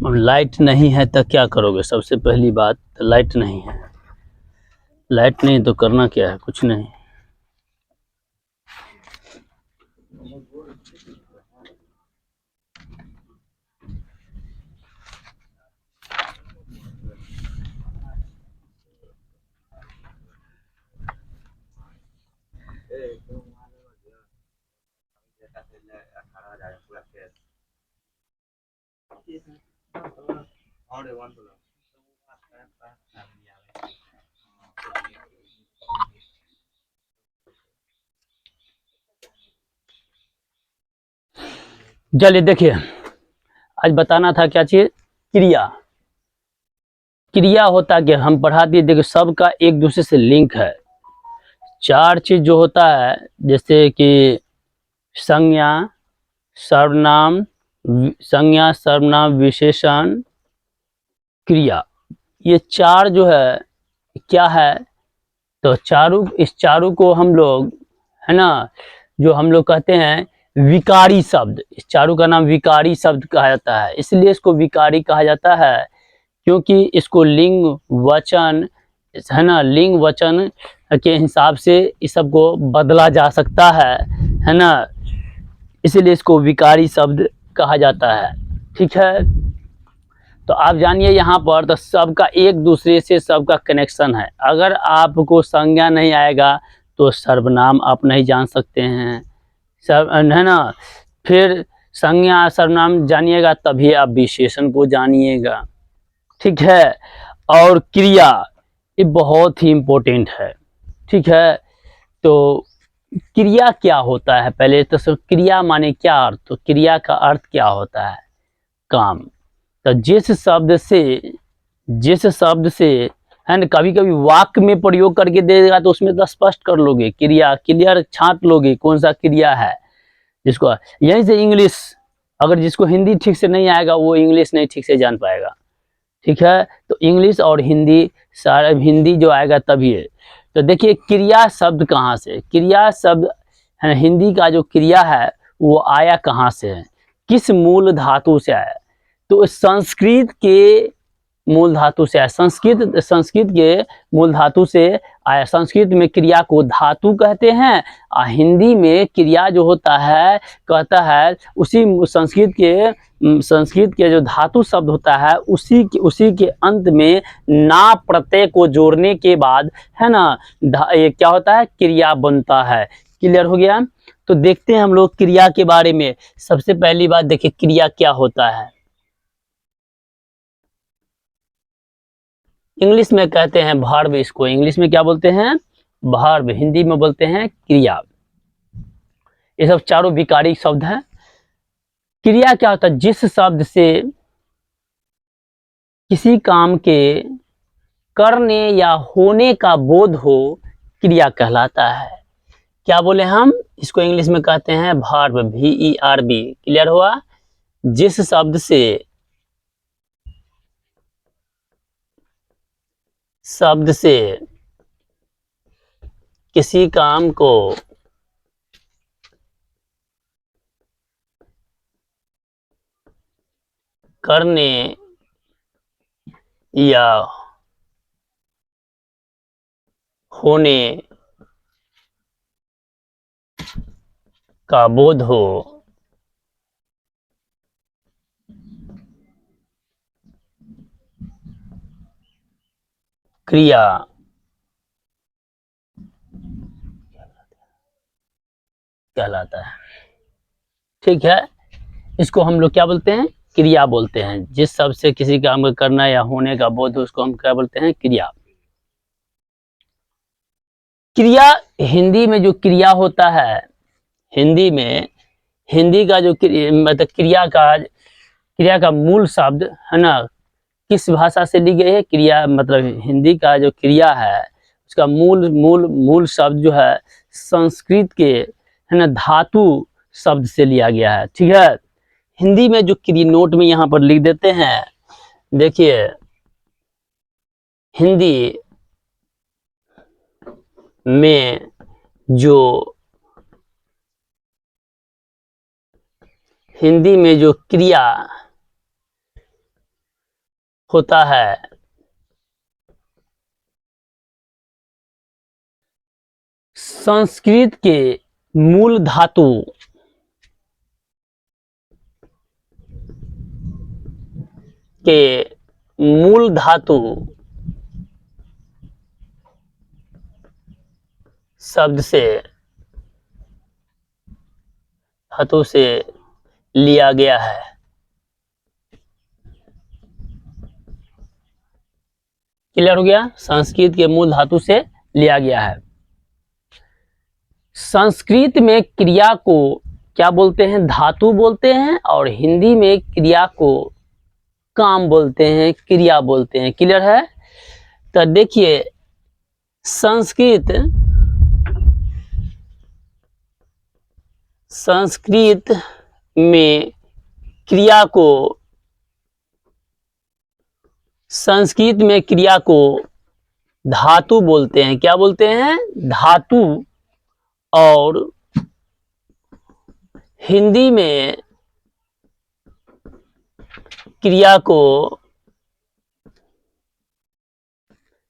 अब लाइट नहीं है तो क्या करोगे? सबसे पहली बात, लाइट नहीं है, लाइट नहीं तो करना क्या है? कुछ नहीं। चलिए देखिए, आज बताना था क्या चीज? क्रिया। क्रिया होता क्या, हम पढ़ा दिए। देखिए सबका एक दूसरे से लिंक है। चार चीज जो होता है, जैसे कि संज्ञा, सर्वनाम, संज्ञा, सर्वनाम, विशेषण, क्रिया। ये चार जो है क्या है? तो चारों, इस चारों को हम लोग, है ना, जो हम लोग कहते हैं विकारी शब्द, इस चारों का नाम विकारी शब्द कहा जाता है। इसलिए इसको विकारी कहा जाता है क्योंकि इसको लिंग वचन, है ना, लिंग वचन के हिसाब से इस सब को बदला जा सकता है ना, इसलिए इसको विकारी शब्द कहा जाता है। ठीक है, तो आप जानिए यहाँ पर तो सबका एक दूसरे से सबका कनेक्शन है। अगर आपको संज्ञा नहीं आएगा तो सर्वनाम आप नहीं जान सकते हैं, सब, है ना। फिर संज्ञा सर्वनाम जानिएगा तभी आप विशेषण को जानिएगा। ठीक है, और क्रिया ये बहुत ही इम्पोर्टेंट है। ठीक है, तो क्रिया क्या होता है? पहले तो सब क्रिया माने क्या अर्थ? तो क्रिया का अर्थ क्या होता है? काम। तो जिस शब्द से, है ना, कभी कभी वाक्य में प्रयोग करके दे देगा तो उसमें तो स्पष्ट कर लोगे, क्रिया क्लियर छांट लोगे कौन सा क्रिया है। जिसको यहीं से इंग्लिश, अगर जिसको हिंदी ठीक से नहीं आएगा वो इंग्लिश नहीं ठीक से जान पाएगा। ठीक है, तो इंग्लिश और हिंदी, सारा हिंदी जो आएगा तभी है। तो देखिए क्रिया शब्द कहाँ से, क्रिया शब्द है हिंदी का जो क्रिया है वो आया कहाँ से है, किस मूल धातु से आया? तो संस्कृत के मूल धातु से आया। संस्कृत के मूल धातु से आया। संस्कृत में क्रिया को धातु कहते हैं और हिंदी में क्रिया जो होता है कहता है उसी संस्कृत के जो धातु शब्द होता है उसी के अंत में ना प्रत्यय को जोड़ने के बाद, है ना, ये क्या होता है? क्रिया बनता है। क्लियर हो गया? तो देखते हैं हम लोग क्रिया के बारे में। सबसे पहली बात देखिए क्रिया क्या होता है। इंग्लिश में कहते हैं वर्ब, इसको इंग्लिश में क्या बोलते हैं? वर्ब। हिंदी में बोलते हैं क्रिया। ये सब चारों विकारी शब्द हैं। क्रिया क्या होता है? जिस शब्द से किसी काम के करने या होने का बोध हो, क्रिया कहलाता है। क्या बोले हम? इसको इंग्लिश में कहते हैं वर्ब, VERB। क्लियर हुआ? जिस शब्द से किसी काम को करने या होने का बोध हो, क्रिया कहलाता है। ठीक है, इसको हम लोग क्या बोलते हैं? क्रिया बोलते हैं। जिस शब्द से किसी काम को करना या होने का बोध हो उसको हम क्या बोलते हैं? क्रिया। क्रिया हिंदी में जो क्रिया होता है, हिंदी में, हिंदी का जो मतलब क्रिया का मूल शब्द, है ना, किस भाषा से ली गई है? क्रिया मतलब हिंदी का जो क्रिया है उसका मूल शब्द जो है संस्कृत के, है ना, धातु शब्द से लिया गया है। ठीक है, हिंदी में जो क्रिया नोट में यहाँ पर लिख देते हैं। देखिए हिंदी में जो क्रिया होता है। संस्कृत के मूल धातु के मूल शब्द से धातु से लिया गया है। क्लियर हो गया? संस्कृत के मूल धातु से लिया गया है। संस्कृत में क्रिया को क्या बोलते हैं? धातु बोलते हैं, और हिंदी में क्रिया को काम बोलते हैं, क्रिया बोलते हैं। क्लियर है? तो देखिए, संस्कृत में क्रिया को धातु बोलते हैं। क्या बोलते हैं? धातु। और हिंदी में क्रिया को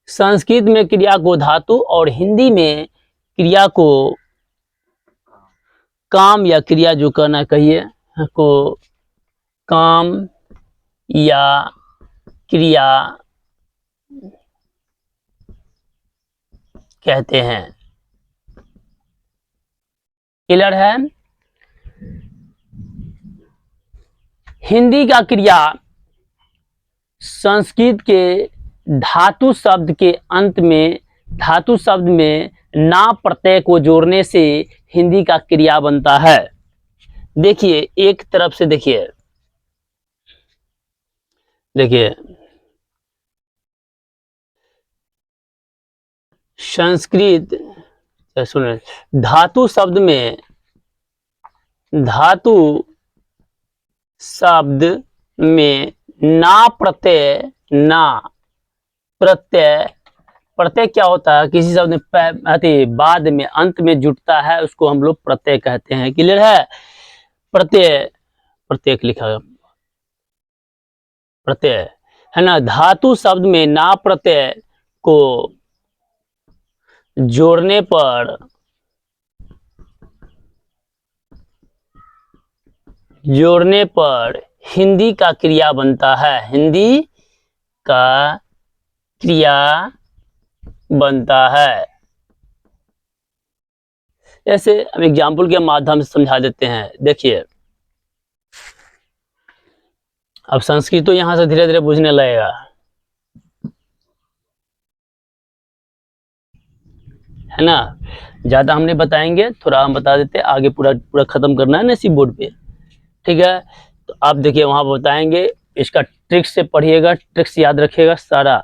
संस्कृत में क्रिया को धातु और हिंदी में क्रिया को काम या क्रिया जो करना कहिए को काम या क्रिया कहते हैं। क्लियर है? हिंदी का क्रिया संस्कृत के धातु शब्द के अंत में धातु शब्द में ना प्रत्यय को जोड़ने से हिंदी का क्रिया बनता है। देखिए, एक तरफ से देखिए संस्कृत सुने, धातु शब्द में ना प्रत्यय क्या होता है? किसी शब्द में बाद में अंत में जुटता है, उसको हम लोग प्रत्यय कहते हैं। क्लियर है? प्रत्यय लिखा है, प्रत्यय है ना। धातु शब्द में ना प्रत्यय को जोड़ने पर हिंदी का क्रिया बनता है। हिंदी का क्रिया बनता है। ऐसे हम एग्जाम्पल के माध्यम से समझा देते हैं। देखिए, अब संस्कृत तो यहां से धीरे धीरे बुझने लगेगा, है ना। ज्यादा हम नहीं बताएंगे, थोड़ा हम बता देते, आगे पूरा खत्म करना है ना इसी बोर्ड पे। ठीक है? तो आप देखिए, वहां बताएंगे, इसका ट्रिक्स से पढ़िएगा, ट्रिक्स याद रखिएगा सारा,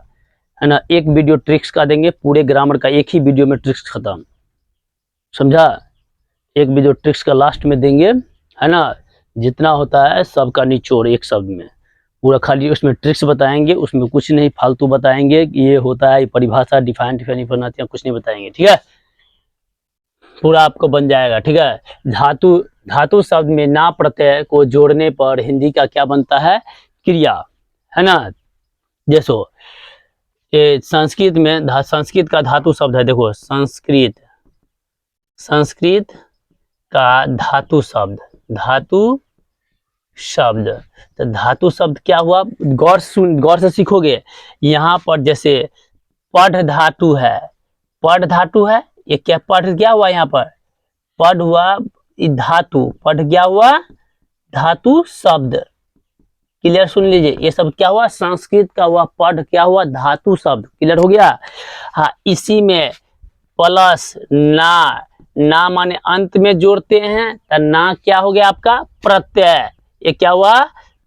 है ना। एक वीडियो ट्रिक्स का देंगे, पूरे ग्रामर का एक ही वीडियो में ट्रिक्स खत्म, समझा। एक वीडियो ट्रिक्स का लास्ट में देंगे, है ना। जितना होता है सबका निचोड़ एक शब्द में पूरा, खाली उसमें ट्रिक्स बताएंगे, उसमें कुछ नहीं फालतू बताएंगे। ये होता है परिभाषा, डिफाइन कुछ नहीं बताएंगे। ठीक है? पूरा आपको बन जाएगा। ठीक है? धातु शब्द में ना प्रत्यय को जोड़ने पर हिंदी का क्या बनता है? क्रिया, है ना। जैसो ये संस्कृत में संस्कृत का धातु शब्द है। देखो, संस्कृत का धातु शब्द तो धातु शब्द क्या हुआ? गौर से सीखोगे। यहाँ पर जैसे पढ़ धातु है, ये क्या पढ़ क्या हुआ? यहाँ पर पढ़ हुआ धातु, पढ़ क्या हुआ? धातु शब्द। क्लियर? सुन लीजिए, ये सब क्या हुआ? संस्कृत का हुआ पढ़, क्या हुआ? धातु शब्द। क्लियर हो गया? हाँ, इसी में प्लस ना माने अंत में जोड़ते हैं तो ना क्या हो गया आपका? प्रत्यय। ये क्या हुआ?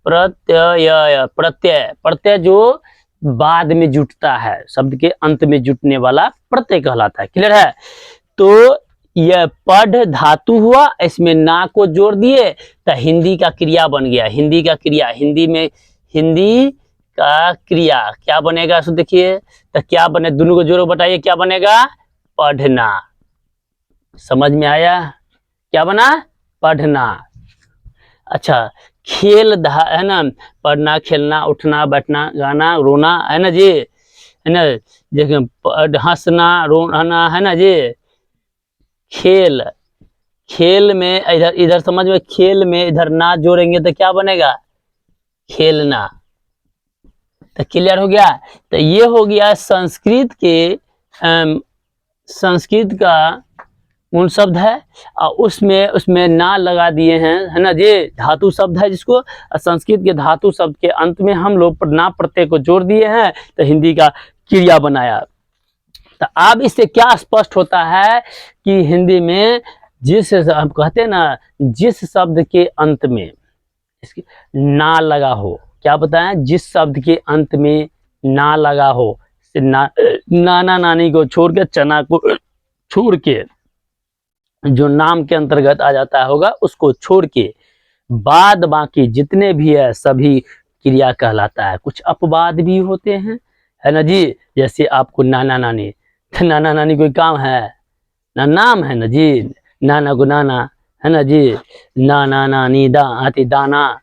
प्रत्यय जो बाद में जुटता है, शब्द के अंत में जुटने वाला प्रत्यय कहलाता है। क्लियर है? तो यह पढ़ धातु हुआ, इसमें ना को जोड़ दिए तो हिंदी का क्रिया बन गया। हिंदी का क्रिया, हिंदी का क्रिया क्या बनेगा? सो देखिए, तो क्या बने? दोनों को जोड़ो, बताइए क्या बनेगा? पढ़ना। समझ में आया? क्या बना? पढ़ना। अच्छा, खेल है ना, पढ़ना, खेलना, उठना, बैठना, गाना, रोना, है ना जी, है ना, देखिए हंसना, रोना, है ना जी। खेल, खेल में इधर इधर समझ में, खेल में इधर ना जोड़ेंगे तो क्या बनेगा, खेलना। तो क्लियर हो गया। तो ये हो गया संस्कृत के संस्कृत का मूल शब्द है, और उसमें ना लगा दिए हैं, है ना जी, धातु शब्द है जिसको संस्कृत के धातु शब्द के अंत में हम लोग ना प्रत्यय को जोड़ दिए हैं, तो हिंदी का क्रिया बनाया। तो अब इससे क्या स्पष्ट होता है कि हिंदी में जिस हम कहते हैं ना, जिस शब्द के अंत में इसकी ना लगा हो, क्या बताएं, जिस शब्द के अंत में ना लगा हो, नाना नानी को छोड़ के, चना को छोड़ के, जो नाम के अंतर्गत आ जाता होगा उसको छोड़ के बाद बाकी जितने भी है सभी क्रिया कहलाता है। कुछ अपवाद भी होते हैं, है ना जी, जैसे आपको नाना नानी, नाना नानी कोई काम है ना, नाम है ना जी, नाना को नाना, है ना जी, नाना नानी दा आती दाना,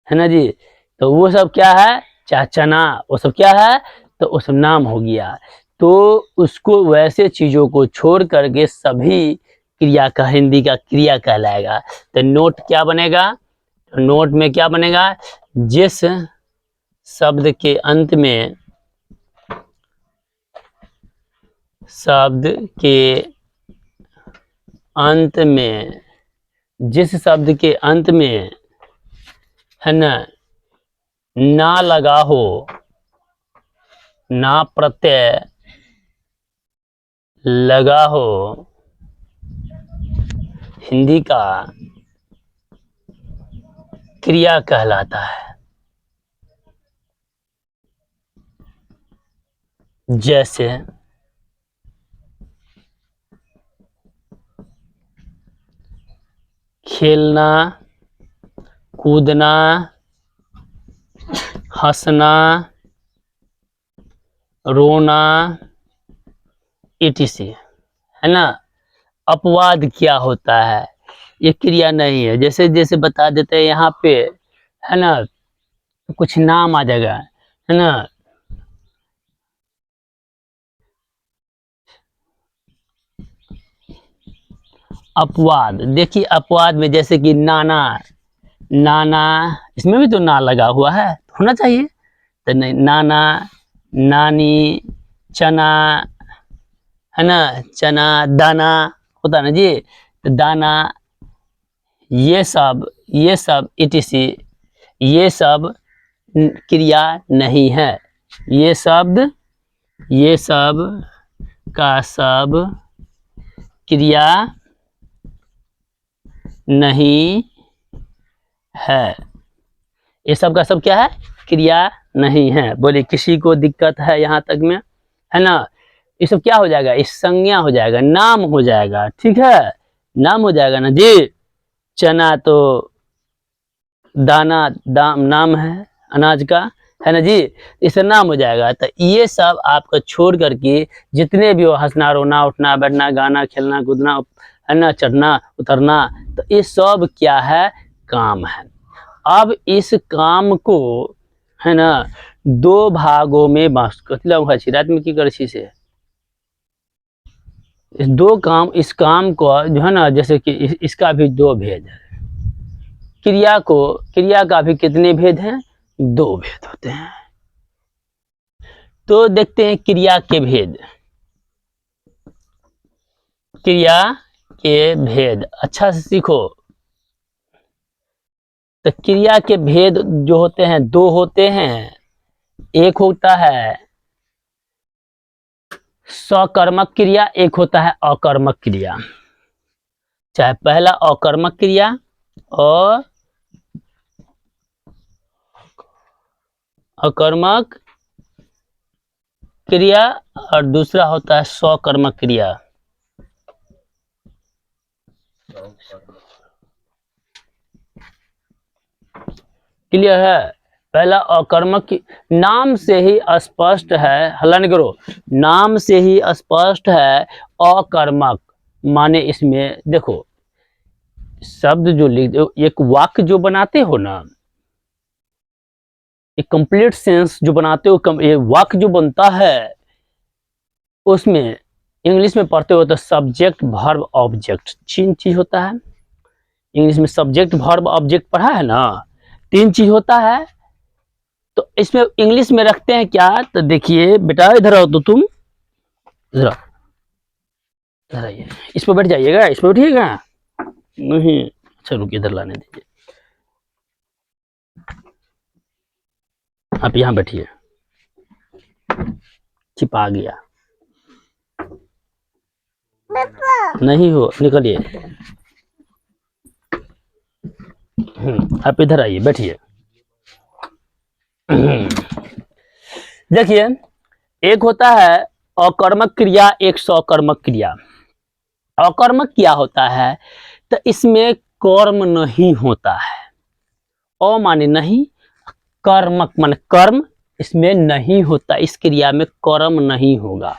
है ना जी। तो वो सब क्या है, चना, वो सब क्या है, तो उस नाम हो गया। तो उसको वैसे चीजों को छोड़ करके सभी क्रिया का हिंदी का क्रिया कहलाएगा। तो नोट क्या बनेगा, तो नोट में क्या बनेगा, जिस शब्द के अंत में, शब्द के अंत में, जिस शब्द के अंत में, है ना लगा हो, ना प्रत्यय लगा हो, हिंदी का क्रिया कहलाता है। जैसे खेलना, कूदना, हंसना, रोना, etc, है ना। अपवाद क्या होता है, ये क्रिया नहीं है। जैसे जैसे बता देते हैं यहाँ पे, है ना, कुछ नाम आ जाएगा, है ना, अपवाद। देखिए अपवाद में जैसे कि नाना, नाना, इसमें भी तो ना लगा हुआ है, होना चाहिए, तो नहीं, नाना, नानी, चना, है ना, चना, दाना होता ना जी, तो दाना, ये सब etc, ये सब क्रिया नहीं है। ये सब का सब क्रिया नहीं है। ये सब का सब क्या है, क्रिया नहीं है। बोले किसी को दिक्कत है यहाँ तक में, है ना। ये सब क्या हो जाएगा, इस संज्ञा हो जाएगा, नाम हो जाएगा, ठीक है, नाम हो जाएगा ना जी। चना तो दाना, दाम नाम है अनाज का, है ना जी, इससे नाम हो जाएगा। तो ये सब आपको छोड़ करके जितने भी हो, हंसना, रोना, उठना, बैठना, गाना, खेलना, कूदना, है ना, चढ़ना, उतरना, तो ये सब क्या है, काम है। अब इस काम को, है ना, दो भागों में बांट रात में की कर से इस दो काम, इस काम को जो है ना, जैसे कि इसका भी दो भेद है। क्रिया का भी कितने भेद हैं, दो भेद होते हैं। तो देखते हैं क्रिया के भेद। क्रिया के भेद अच्छा से सीखो। तो क्रिया के भेद जो होते हैं दो होते हैं। एक होता है सकर्मक क्रिया, एक होता है अकर्मक क्रिया। चाहे पहला अकर्मक क्रिया और अकर्मक क्रिया, और दूसरा होता है स्वकर्मक क्रिया। क्लियर है। पहला अकर्मक, नाम से ही स्पष्ट है, हल्ला नहीं करो, नाम से ही स्पष्ट है अकर्मक, माने इसमें देखो शब्द जो लिख, एक वाक्य जो बनाते हो ना, एक कंप्लीट सेंस जो बनाते हो, ये वाक्य जो बनता है, उसमें इंग्लिश में पढ़ते हो तो सब्जेक्ट वर्ब ऑब्जेक्ट 3 चीज होता है। इंग्लिश में सब्जेक्ट वर्ब ऑब्जेक्ट पढ़ा है ना, 3 चीज होता है। तो इसमें इंग्लिश में रखते हैं क्या, तो देखिए बेटा इधर आओ, तो तुम इधर आओ, इधर आइए, इस पर बैठ जाइएगा, इस पर बैठिएगा नहीं, अच्छा रुकिए इधर लाने दीजिए, आप यहाँ बैठिए, छिपा गया नहीं हो, निकलिए, आप इधर आइए बैठिए। देखिए एक होता है अकर्मक क्रिया, एक सकर्मक क्रिया। अकर्मक क्या होता है, तो इसमें कर्म नहीं होता है। अ माने नहीं, कर्मक माने कर्म, इसमें नहीं होता, इस क्रिया में कर्म नहीं होगा।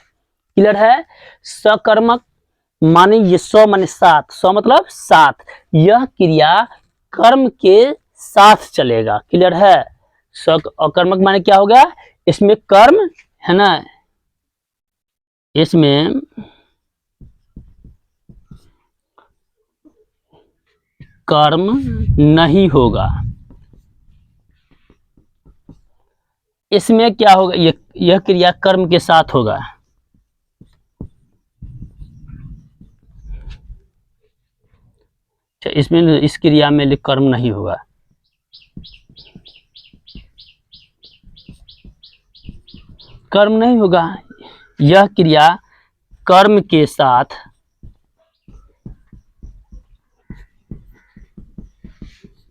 क्लियर है। सकर्मक माने ये स माने साथ, स मतलब साथ, यह क्रिया कर्म के साथ चलेगा। क्लियर है। अकर्मक माने क्या होगा, इसमें कर्म है ना, इसमें कर्म नहीं होगा, इसमें क्या होगा, यह क्रिया कर्म के साथ होगा। इसमें इस क्रिया में कर्म नहीं होगा, कर्म नहीं होगा, यह क्रिया कर्म के साथ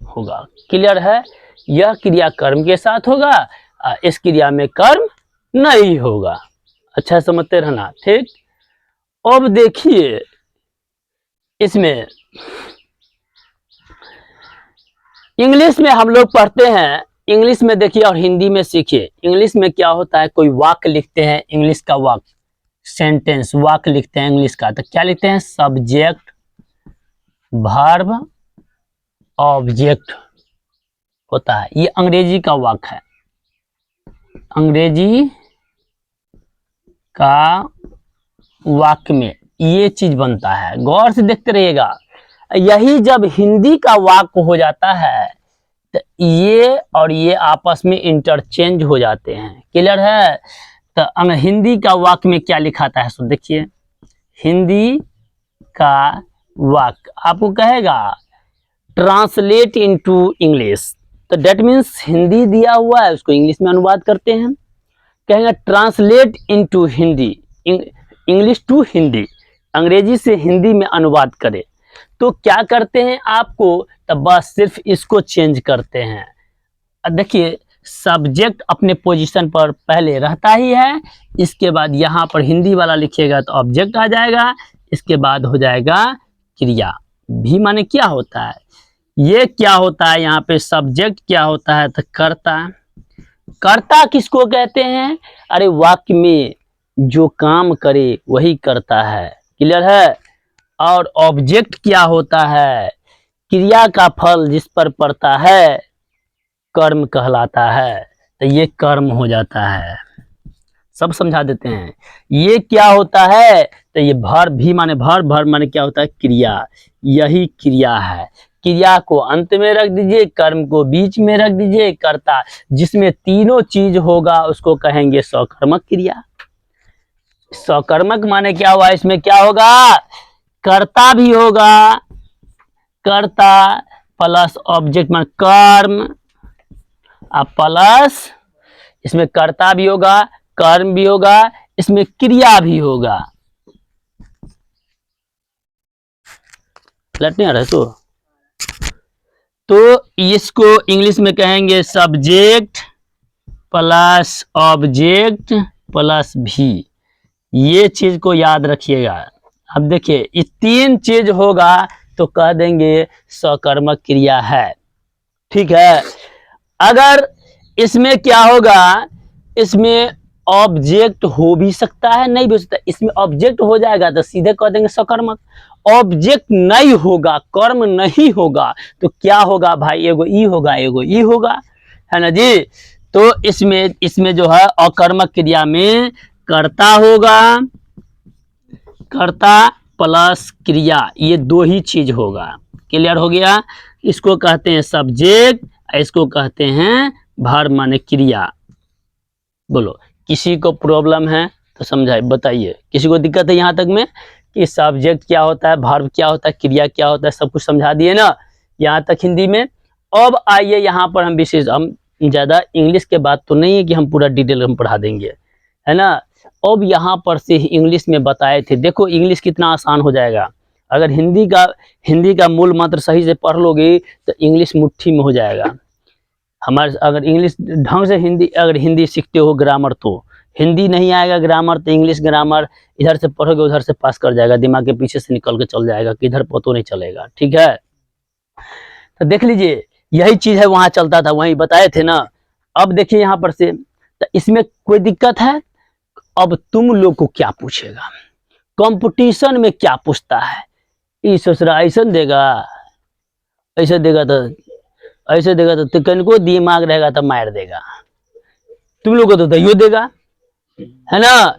होगा। क्लियर है। यह क्रिया कर्म के साथ होगा, इस क्रिया में कर्म नहीं होगा। अच्छा समझते रहना, ठीक। अब देखिए इसमें इंग्लिश में हम लोग पढ़ते हैं, इंग्लिश में देखिए और हिंदी में सीखिए। इंग्लिश में क्या होता है, कोई वाक्य लिखते हैं, इंग्लिश का वाक्य, सेंटेंस, वाक्य लिखते हैं इंग्लिश का, तो क्या लिखते हैं, सब्जेक्ट वर्ब ऑब्जेक्ट होता है। ये अंग्रेजी का वाक्य है, अंग्रेजी का वाक्य में ये चीज बनता है, गौर से देखते रहिएगा। यही जब हिंदी का वाक्य हो जाता है तो ये और ये आपस में इंटरचेंज हो जाते हैं। क्लियर है। तो हिंदी का वाक्य में क्या लिखाता है, सो देखिए, हिंदी का वाक्य आपको कहेगा ट्रांसलेट इनटू इंग्लिश, तो डेट मीन्स हिंदी दिया हुआ है, उसको इंग्लिश में अनुवाद करते हैं, कहेंगे translate into Hindi, English to Hindi, अंग्रेजी से हिंदी में अनुवाद करे। तो क्या करते हैं आपको, तब बस सिर्फ इसको चेंज करते हैं। अब देखिए सब्जेक्ट अपने पोजीशन पर पहले रहता ही है, इसके बाद यहाँ पर हिंदी वाला लिखिएगा तो ऑब्जेक्ट आ जाएगा, इसके बाद हो जाएगा क्रिया। भी माने क्या होता है, ये क्या होता है, यहाँ पे सब्जेक्ट क्या होता है, तो कर्ता। कर्ता किसको कहते हैं, अरे वाक्य में जो काम करे वही करता है। क्लियर है। और ऑब्जेक्ट क्या होता है, क्रिया का फल जिस पर पड़ता है कर्म कहलाता है, तो ये कर्म हो जाता है। सब समझा देते हैं। ये क्या होता है, तो ये भर भी माने भर माने क्या होता है, क्रिया, यही क्रिया है। क्रिया को अंत में रख दीजिए, कर्म को बीच में रख दीजिए, कर्ता, जिसमें तीनों चीज होगा उसको कहेंगे सकर्मक क्रिया। सकर्मक माने क्या हुआ, इसमें क्या होगा, कर्ता भी होगा, कर्ता प्लस ऑब्जेक्ट मान कर्म, प्लस इसमें कर्ता भी होगा, कर्म भी होगा, इसमें क्रिया भी होगा। लट नहीं आ रहा है तो इसको इंग्लिश में कहेंगे सब्जेक्ट प्लस ऑब्जेक्ट प्लस भी। ये चीज को याद रखिएगा। अब देखिए ये 3 चीज होगा तो कह देंगे सकर्मक क्रिया है। ठीक है। अगर इसमें क्या होगा, इसमें ऑब्जेक्ट हो भी सकता है, नहीं भी हो सकता। इसमें ऑब्जेक्ट हो जाएगा तो सीधे कह देंगे सकर्मक। ऑब्जेक्ट नहीं होगा, कर्म नहीं होगा, तो क्या होगा भाई? एगो ई होगा, एगो ई होगा, है ना जी। तो इसमें जो है अकर्मक क्रिया में कर्ता होगा, कर्ता प्लस क्रिया, ये दो ही चीज होगा। क्लियर हो गया? इसको कहते हैं सब्जेक्ट, इसको कहते हैं वर्ब माने क्रिया। बोलो, किसी को प्रॉब्लम है तो समझाइए, बताइए, किसी को दिक्कत है यहाँ तक में कि सब्जेक्ट क्या होता है, वर्ब क्या होता है, क्रिया क्या होता है, सब कुछ समझा दिए ना यहाँ तक हिंदी में। अब आइए यहाँ पर हम विशेष, हम ज़्यादा इंग्लिश के बात तो नहीं है कि हम पूरा डिटेल हम पढ़ा देंगे, है ना। अब यहाँ पर से इंग्लिश में बताए थे, देखो इंग्लिश कितना आसान हो जाएगा। अगर हिंदी का मूल मंत्र सही से पढ़ लोगे तो इंग्लिश मुट्ठी में हो जाएगा। हमारे अगर इंग्लिश ढंग से अगर हिंदी सीखते हो ग्रामर, तो हिंदी नहीं आएगा ग्रामर, तो इंग्लिश ग्रामर इधर से पढ़ोगे उधर से पास कर जाएगा, दिमाग के पीछे से निकल के चल जाएगा, किधर पता नहीं चलेगा। ठीक है, तो देख लीजिए यही चीज है, वहां चलता था, वहीं बताए थे ना। अब देखिए यहाँ पर से, तो इसमें कोई दिक्कत है? अब तुम लोग को क्या पूछेगा, कंपटीशन में क्या पूछता है? ससुरा ऐसा देगा, ऐसे देगा तो ऐसे देगा तो कनको दिमाग रहेगा तो मार देगा, तुम लोग को तो दहियो देगा, है ना।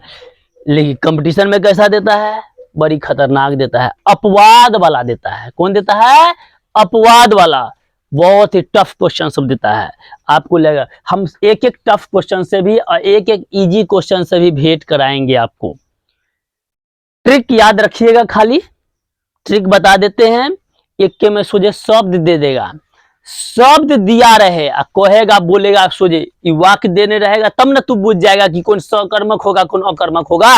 लेकिन कंपटीशन में कैसा देता है? बड़ी खतरनाक देता है, अपवाद वाला देता है। कौन देता है? अपवाद वाला। बहुत ही टफ क्वेश्चन सब देता है। आपको लगेगा हम एक एक टफ क्वेश्चन से भी और एक एक इजी क्वेश्चन से भी भेंट कराएंगे आपको। ट्रिक याद रखिएगा, खाली ट्रिक बता देते हैं। एक के में सोचे शब्द दे देगा, शब्द दिया रहे कहेगा, बोलेगा, सोचे वाक्य देने रहेगा, तब ना तू बुझ जाएगा कि कौन सकर्मक होगा कौन अकर्मक होगा।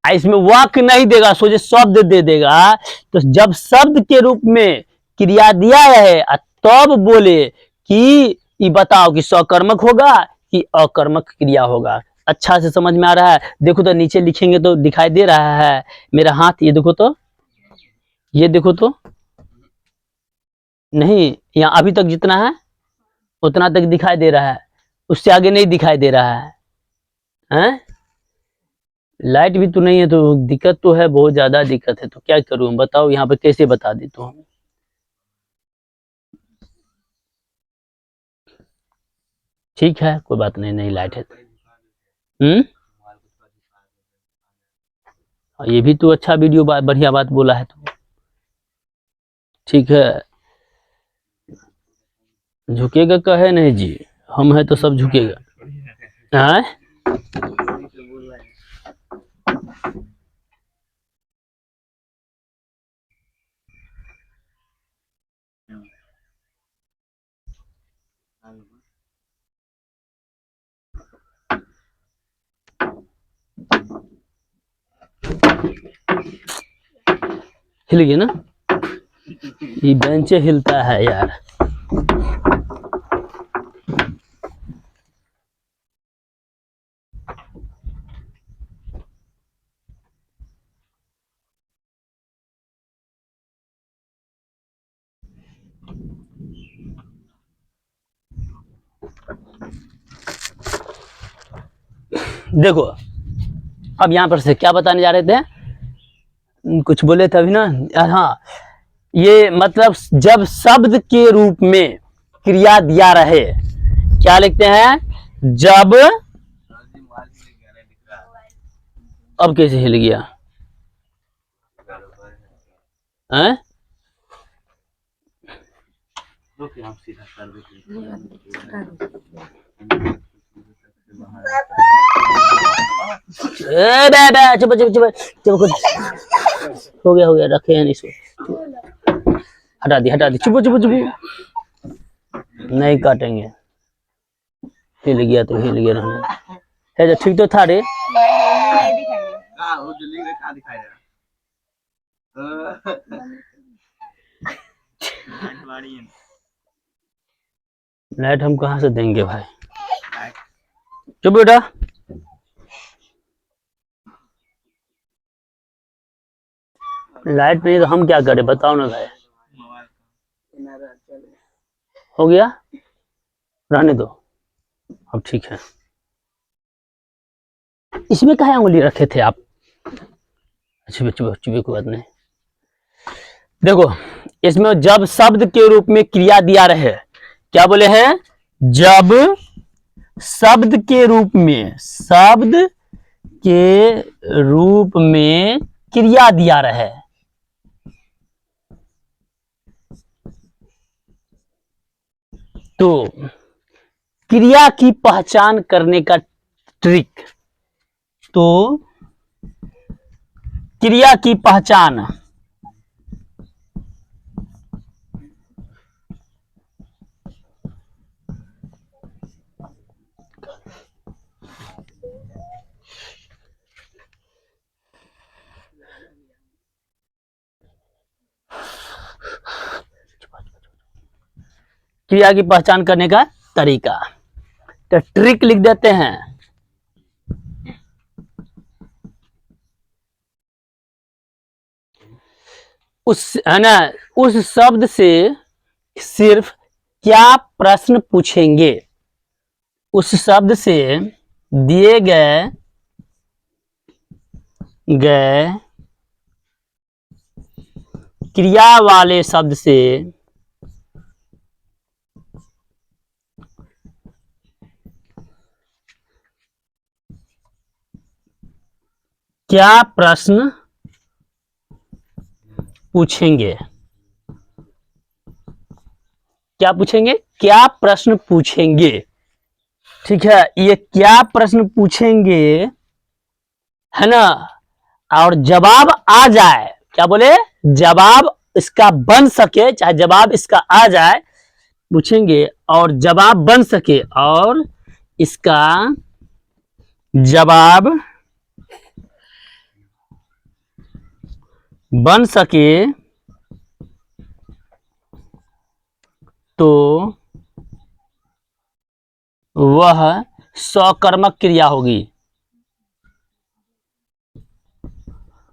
इसमें वाक्य नहीं देगा, सोचे शब्द दे देगा, तो जब शब्द के रूप में क्रिया दिया रहे तब बोले कि ये बताओ कि सकर्मक होगा कि अकर्मक क्रिया होगा। अच्छा से समझ में आ रहा है? देखो तो नीचे लिखेंगे तो दिखाई दे रहा है मेरा हाथ, ये देखो तो, ये देखो तो, नहीं यहाँ अभी तक जितना है उतना तक दिखाई दे रहा है, उससे आगे नहीं दिखाई दे रहा है, हैं? लाइट भी तो नहीं है, तो दिक्कत तो है, बहुत ज्यादा दिक्कत है। तो क्या करूं बताओ, यहाँ पे कैसे बता देता हूँ? ठीक है, कोई बात नहीं, नहीं लाइट है तो। ये भी तो अच्छा वीडियो बढ़िया बात बोला है तो। ठीक है, झुकेगा कहे नहीं जी, हम है तो सब झुकेगा। हाँ, हिल गया ना, ये बेंचे हिलता है यार। देखो अब यहाँ पर से क्या बताने जा रहे थे, कुछ बोले थे अभी ना। हाँ, ये मतलब जब शब्द के रूप में क्रिया दिया रहे, क्या लिखते हैं? जब, अब कैसे हिल गया है? चुप चुप चुप चुप, हो गया, रखे हैं इसको, हटा दी, चुप चुप चुप, नहीं काटेंगे। हिल गया तो हिल गया, रहने है जो ठीक तो था रे। लाइट हम कहाँ से देंगे भाई? चुप बेटा, लाइट नहीं तो हम क्या करें बताओ ना भाई। हो गया, रहने दो, अब ठीक है। इसमें कहाँ उंगली रखे थे आप? अच्छा चुपे कोई बात नहीं। देखो इसमें जब शब्द के रूप में क्रिया दिया रहे, क्या बोले हैं? जब शब्द के रूप में क्रिया दिया रहे, तो क्रिया की पहचान करने का ट्रिक, तो क्रिया की पहचान क्रिया की पहचान करने का तरीका, तो ट्रिक लिख देते हैं। उस शब्द से सिर्फ क्या प्रश्न पूछेंगे, उस शब्द से दिए गए क्रिया वाले शब्द से क्या प्रश्न पूछेंगे, क्या पूछेंगे? क्या प्रश्न पूछेंगे। ठीक है, ये क्या प्रश्न पूछेंगे है ना, और जवाब आ जाए, क्या बोले? जवाब इसका बन सके, चाहे जवाब इसका आ जाए, पूछेंगे और जवाब बन सके, और इसका जवाब बन सके, तो वह सकर्मक क्रिया होगी,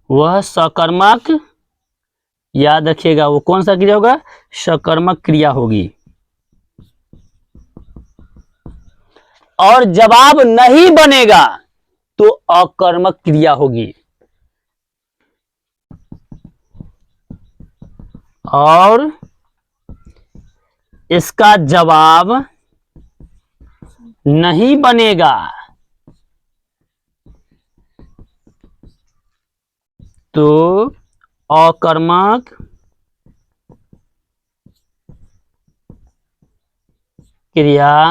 वह सकर्मक, याद रखिएगा वो कौन सा क्रिया होगा? सकर्मक क्रिया होगी। और जवाब नहीं बनेगा तो अकर्मक क्रिया होगी, और इसका जवाब नहीं बनेगा तो अकर्मक क्रिया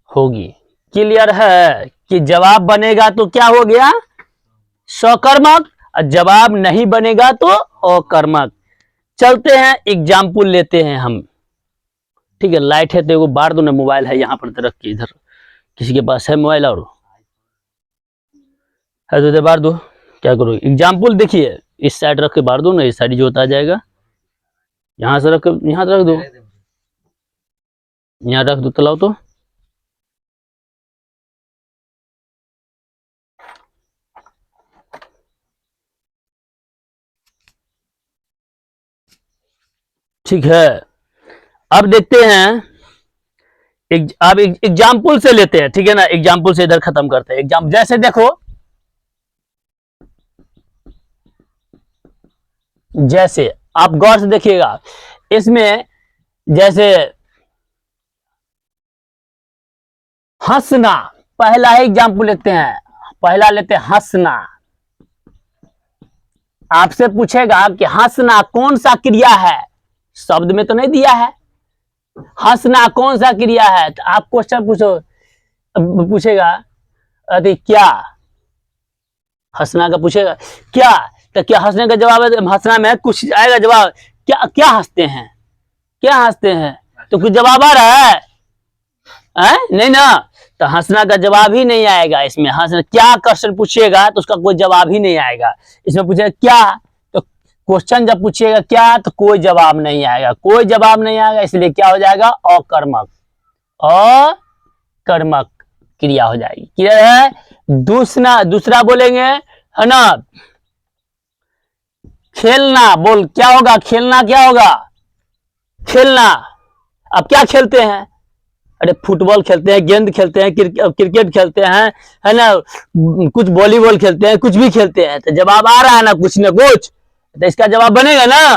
होगी। क्लियर है कि जवाब बनेगा तो क्या हो गया? सकर्मक, और जवाब नहीं बनेगा तो अकर्मक। चलते हैं एग्जाम्पल लेते हैं हम। ठीक है, लाइट है तो एगो बार दो ना, मोबाइल है यहाँ पर रख के, इधर किसी के पास है मोबाइल और है तो इधर बार दो। क्या करो, एग्जाम्पल देखिए, इस साइड रख के बार दो ना, इस साइड जो होता आ जाएगा, यहाँ से रख के यहाँ रख दो, यहाँ रख दो, तलाओ तो। ठीक है, अब देखते हैं अब एग्जाम्पल से लेते हैं। ठीक है ना, एग्जाम्पल से इधर खत्म करते हैं। एग्जाम जैसे देखो, जैसे आप गौर से देखिएगा, इसमें जैसे हंसना, पहला ही एग्जाम्पल लेते हैं, पहला लेते हैं हंसना। आपसे पूछेगा कि हंसना कौन सा क्रिया है, शब्द में तो नहीं दिया है, हंसना कौन सा क्रिया है, तो आप क्वेश्चन पूछेगा अरे क्या, हंसना का पूछेगा क्या, तो क्या हंसने का जवाब है, हंसना में कुछ आएगा जवाब, क्या क्या हंसते हैं, क्या हंसते हैं, तो कुछ जवाब आ रहा है? नहीं ना, तो हंसना का जवाब ही नहीं आएगा। इसमें हंसना क्या क्वेश्चन पूछेगा तो उसका कोई जवाब ही नहीं आएगा। इसमें पूछेगा क्या, तो क्वेश्चन जब पूछेगा क्या तो कोई जवाब नहीं आएगा, कोई जवाब नहीं आएगा, इसलिए क्या हो जाएगा? अकर्मक, अकर्मक क्रिया हो जाएगी। क्लियर है? दूसरा बोलेंगे है ना, खेलना, बोल क्या होगा? खेलना क्या होगा? खेलना, अब क्या खेलते हैं? अरे फुटबॉल खेलते हैं, गेंद खेलते हैं, क्रिकेट खेलते हैं, है ना, कुछ वॉलीबॉल खेलते हैं, कुछ भी खेलते हैं, तो जवाब आ रहा है ना कुछ न कुछ, तो इसका जवाब बनेगा ना।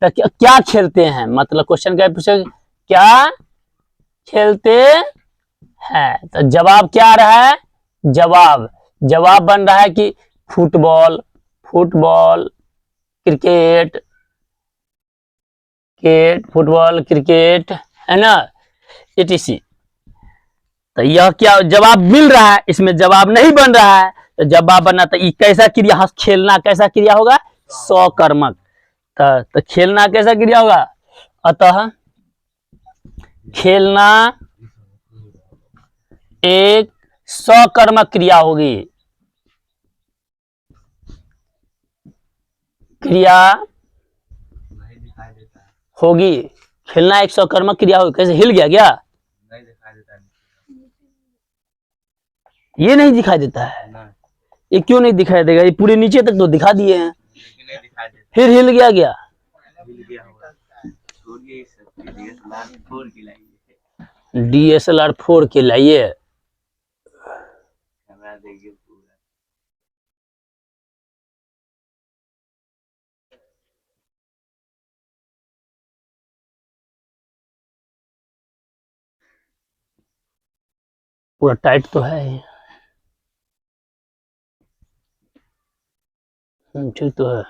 तो क्या खेलते हैं, मतलब क्वेश्चन क्या पूछे, क्या खेलते हैं, तो जवाब क्या आ रहा है, जवाब बन रहा है कि फुटबॉल, क्रिकेट, फुटबॉल, क्रिकेट, है ना, etc। तो यह क्या जवाब मिल रहा है, इसमें जवाब नहीं बन रहा है, तो जवाब बनना, तो ये कैसा क्रिया, खेलना कैसा क्रिया होगा, सकर्मक। तो खेलना कैसा क्रिया होगा, अतः खेलना एक सकर्मक क्रिया होगी, खेलना एक सकर्मक क्रिया होगी। कैसे हिल गया क्या, ये नहीं दिखाई देता है, ये क्यों नहीं दिखाई देगा, ये पूरे नीचे तक तो दिखा दिए हैं, फिर हिल गया क्या, DSLR 4 के लाइए, पूरा टाइट तो है, ठीक तो है।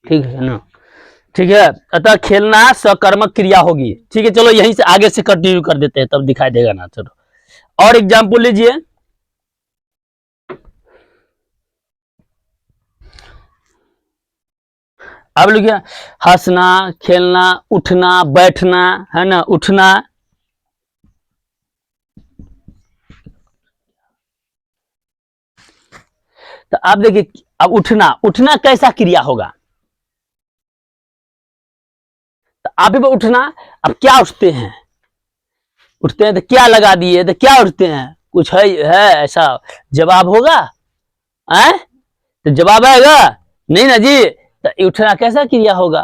ठीक है ना, ठीक है। अतः खेलना सकर्मक क्रिया होगी, ठीक है। चलो यहीं से आगे से कंटिन्यू कर देते हैं, तब दिखाई देगा ना। चलो और एग्जाम्पल लीजिए, अब लिखिए हंसना, खेलना, उठना, बैठना, है ना, उठना, तो आप देखिए, अब उठना कैसा क्रिया होगा, तो आप ही उठना, अब क्या उठते हैं, तो क्या लगा दिए, तो क्या उठते हैं, कुछ है ऐसा जवाब होगा, है तो जवाब आएगा नहीं ना जी। तो उठना कैसा क्रिया होगा,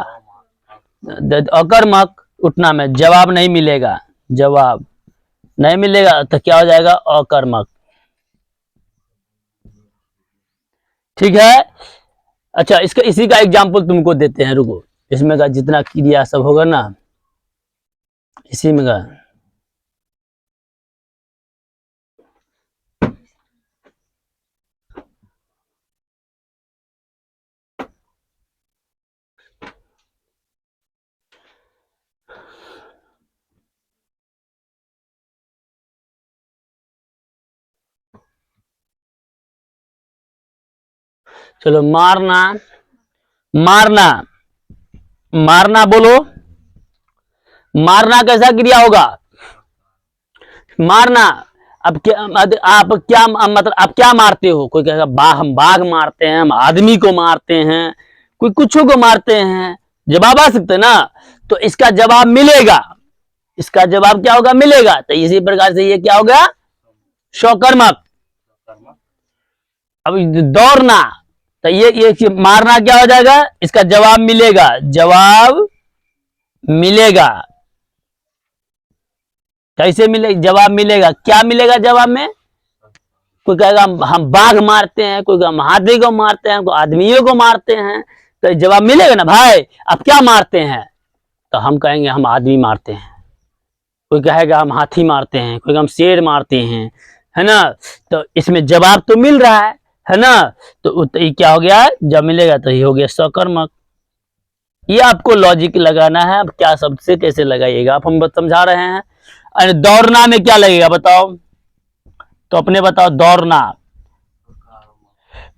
अकर्मक, उठना में जवाब नहीं मिलेगा, तो क्या हो जाएगा, अकर्मक, ठीक है। अच्छा, इसका इसी का एग्जाम्पल तुमको देते हैं, रुको, इसमें का जितना क्रिया सब होगा ना, इसी में का, चलो मारना, मारना, बोलो, मारना कैसा क्रिया होगा, मारना, अब क्या, आप क्या मतलब आप क्या मारते हो, कोई कहेगा हम बाघ मारते हैं, हम आदमी को मारते हैं, कोई कुछ को मारते हैं, जवाब आ सकते ना, तो इसका जवाब मिलेगा, इसका जवाब क्या होगा, मिलेगा। तो इसी प्रकार से ये क्या होगा, सकर्मक। अब दौड़ना, तो ये मारना क्या हो जाएगा, इसका जवाब मिलेगा, कैसे मिलेगा, जवाब मिलेगा, क्या मिलेगा जवाब में, कोई कहेगा हम बाघ मारते हैं, कोई कहेगा हम हाथी को मारते हैं, कोई आदमियों को मारते हैं, तो जवाब मिलेगा ना भाई, आप क्या मारते हैं, तो हम कहेंगे हम आदमी मारते हैं, कोई कहेगा हम हाथी मारते हैं, कोई हम शेर मारते हैं, है ना, तो इसमें जवाब तो मिल रहा है ना, तो ये क्या हो गया, जब मिलेगा तो ये हो गया सकर्मक। ये आपको लॉजिक लगाना है, अब क्या शब्द से कैसे लगाइएगा, आप हम समझा रहे हैं। अरे दौड़ना में क्या लगेगा बताओ, तो अपने बताओ, दौड़ना,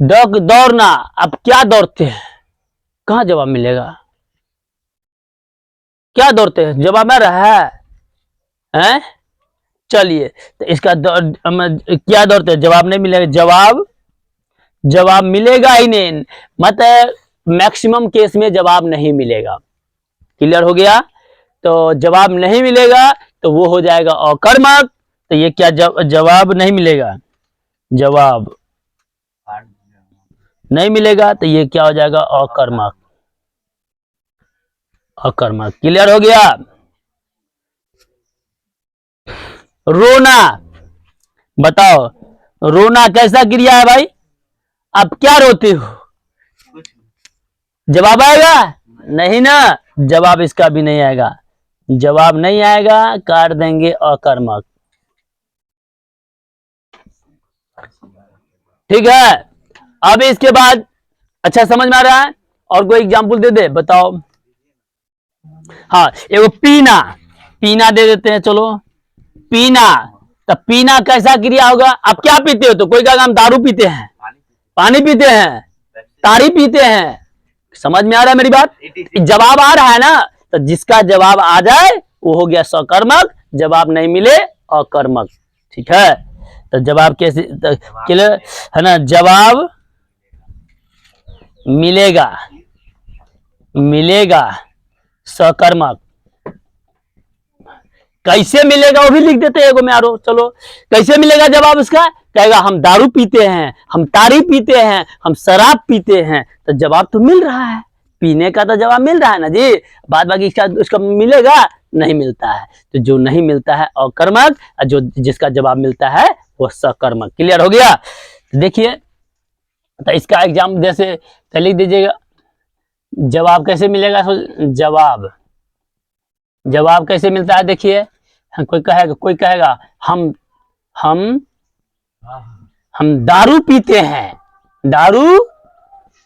दौड़ना, अब क्या दौड़ते हैं, कहां जवाब मिलेगा, क्या दौड़ते हैं, जवाब आ रहा है? चलिए, तो इसका क्या दौड़ते हैं, जवाब नहीं मिलेगा, जवाब मिलेगा ही नहीं, मतलब मैक्सिमम केस में जवाब नहीं मिलेगा, क्लियर हो गया। तो जवाब नहीं मिलेगा तो वो हो जाएगा अकर्मक, तो ये क्या जवाब नहीं मिलेगा, जवाब नहीं मिलेगा तो ये क्या हो जाएगा, अकर्मक। अकर्मक, क्लियर हो गया। रोना, बताओ रोना कैसा क्रिया है भाई? आप क्या रोते हो? जवाब आएगा? नहीं ना, जवाब इसका भी नहीं आएगा। जवाब नहीं आएगा, काट देंगे अकर्मक। ठीक है, अब इसके बाद अच्छा समझ में आ रहा है? और कोई एग्जाम्पल दे दे, बताओ। हाँ, एगो पीना, पीना दे देते हैं, चलो पीना। तो पीना कैसा क्रिया होगा? आप क्या पीते हो? तो कोई कहेगा हम दारू पीते हैं, पानी पीते हैं, तारी पीते हैं। समझ में आ रहा है मेरी बात? जवाब आ रहा है ना? तो जिसका जवाब आ जाए वो हो गया सकर्मक, जवाब नहीं मिले अकर्मक। ठीक है, तो जवाब कैसे क्लियर है ना? जवाब मिलेगा, मिलेगा सकर्मक। कैसे मिलेगा वो भी लिख देते हैं एगो में आरो। चलो कैसे मिलेगा जवाब उसका? कहेगा हम दारू पीते हैं, हम तारी पीते हैं, हम शराब पीते हैं। तो जवाब तो मिल रहा है, पीने का तो जवाब मिल रहा है ना जी। बाद बाकी उसका मिलेगा? नहीं मिलता है। तो जो नहीं मिलता है अकर्मक, और जो जिसका जवाब मिलता है वो सकर्मक। क्लियर हो गया? देखिए, तो इसका एग्जाम जैसे तो लिख दीजिएगा, जवाब कैसे मिलेगा? जवाब, जवाब कैसे मिलता है? देखिए, कोई कहेगा हम हम हम दारू पीते हैं, दारू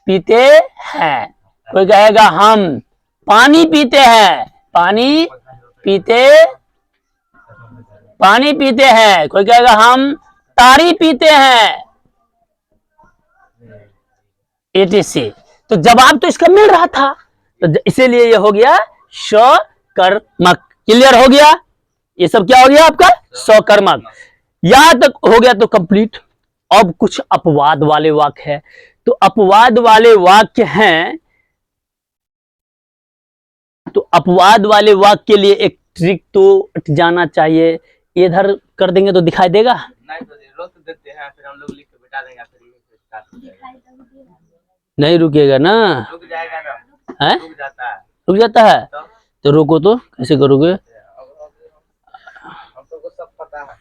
पीते हैं। कोई कहेगा हम पानी पीते हैं, पानी पीते, पानी पीते हैं। कोई कहेगा हम तारी पीते हैं, etc। तो जवाब तो इसका मिल रहा था, तो इसीलिए ये हो गया सकर्मक। क्लियर हो गया? ये सब क्या हो गया आपका? सकर्मक। यहां तक हो गया तो कंप्लीट। अब कुछ अपवाद वाले वाक्य है। तो अपवाद वाले वाक्य हैं, तो अपवाद वाले वाक्य के लिए एक ट्रिक तो जाना चाहिए। इधर कर देंगे तो दिखाई देगा? नहीं तो रोक देते हैं, फिर हम लोग लिख के बिठा देंगे, फिर स्टार्ट हो जाएगा। नहीं रुकेगा ना? रुक जाएगा ना? है? रुक जाता है। रुक जाता है? तो रोको, तो कैसे करोगे? हम सबको सब पता है।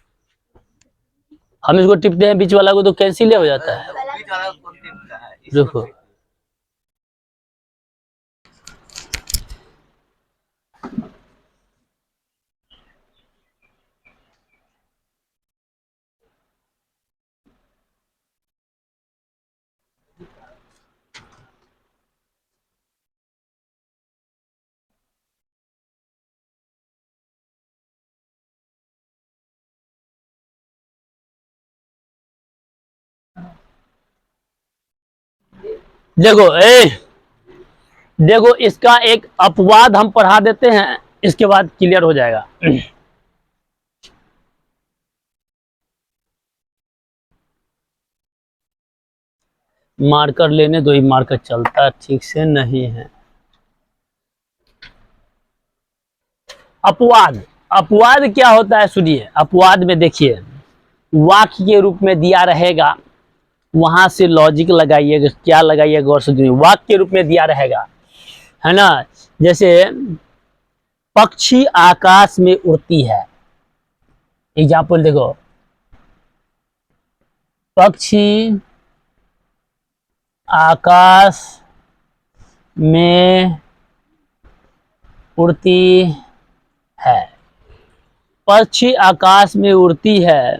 हम इसको टिपते हैं बीच वाला को तो कैंसिल हो जाता है। बीच वाला कौन टिपता है? रुको, देखो देखो, इसका एक अपवाद हम पढ़ा देते हैं, इसके बाद क्लियर हो जाएगा। मार्कर लेने दो, ये मार्कर चलता ठीक से नहीं है। अपवाद, अपवाद क्या होता है सुनिए। अपवाद में देखिए, वाक्य के रूप में दिया रहेगा, वहां से लॉजिक लगाइएगा, क्या लगाइएगा गौर से सुनिए। वाक्य के रूप में दिया रहेगा, है ना? जैसे पक्षी आकाश में उड़ती है, एग्जाम्पल देखो, पक्षी आकाश में उड़ती है, पक्षी आकाश में उड़ती है।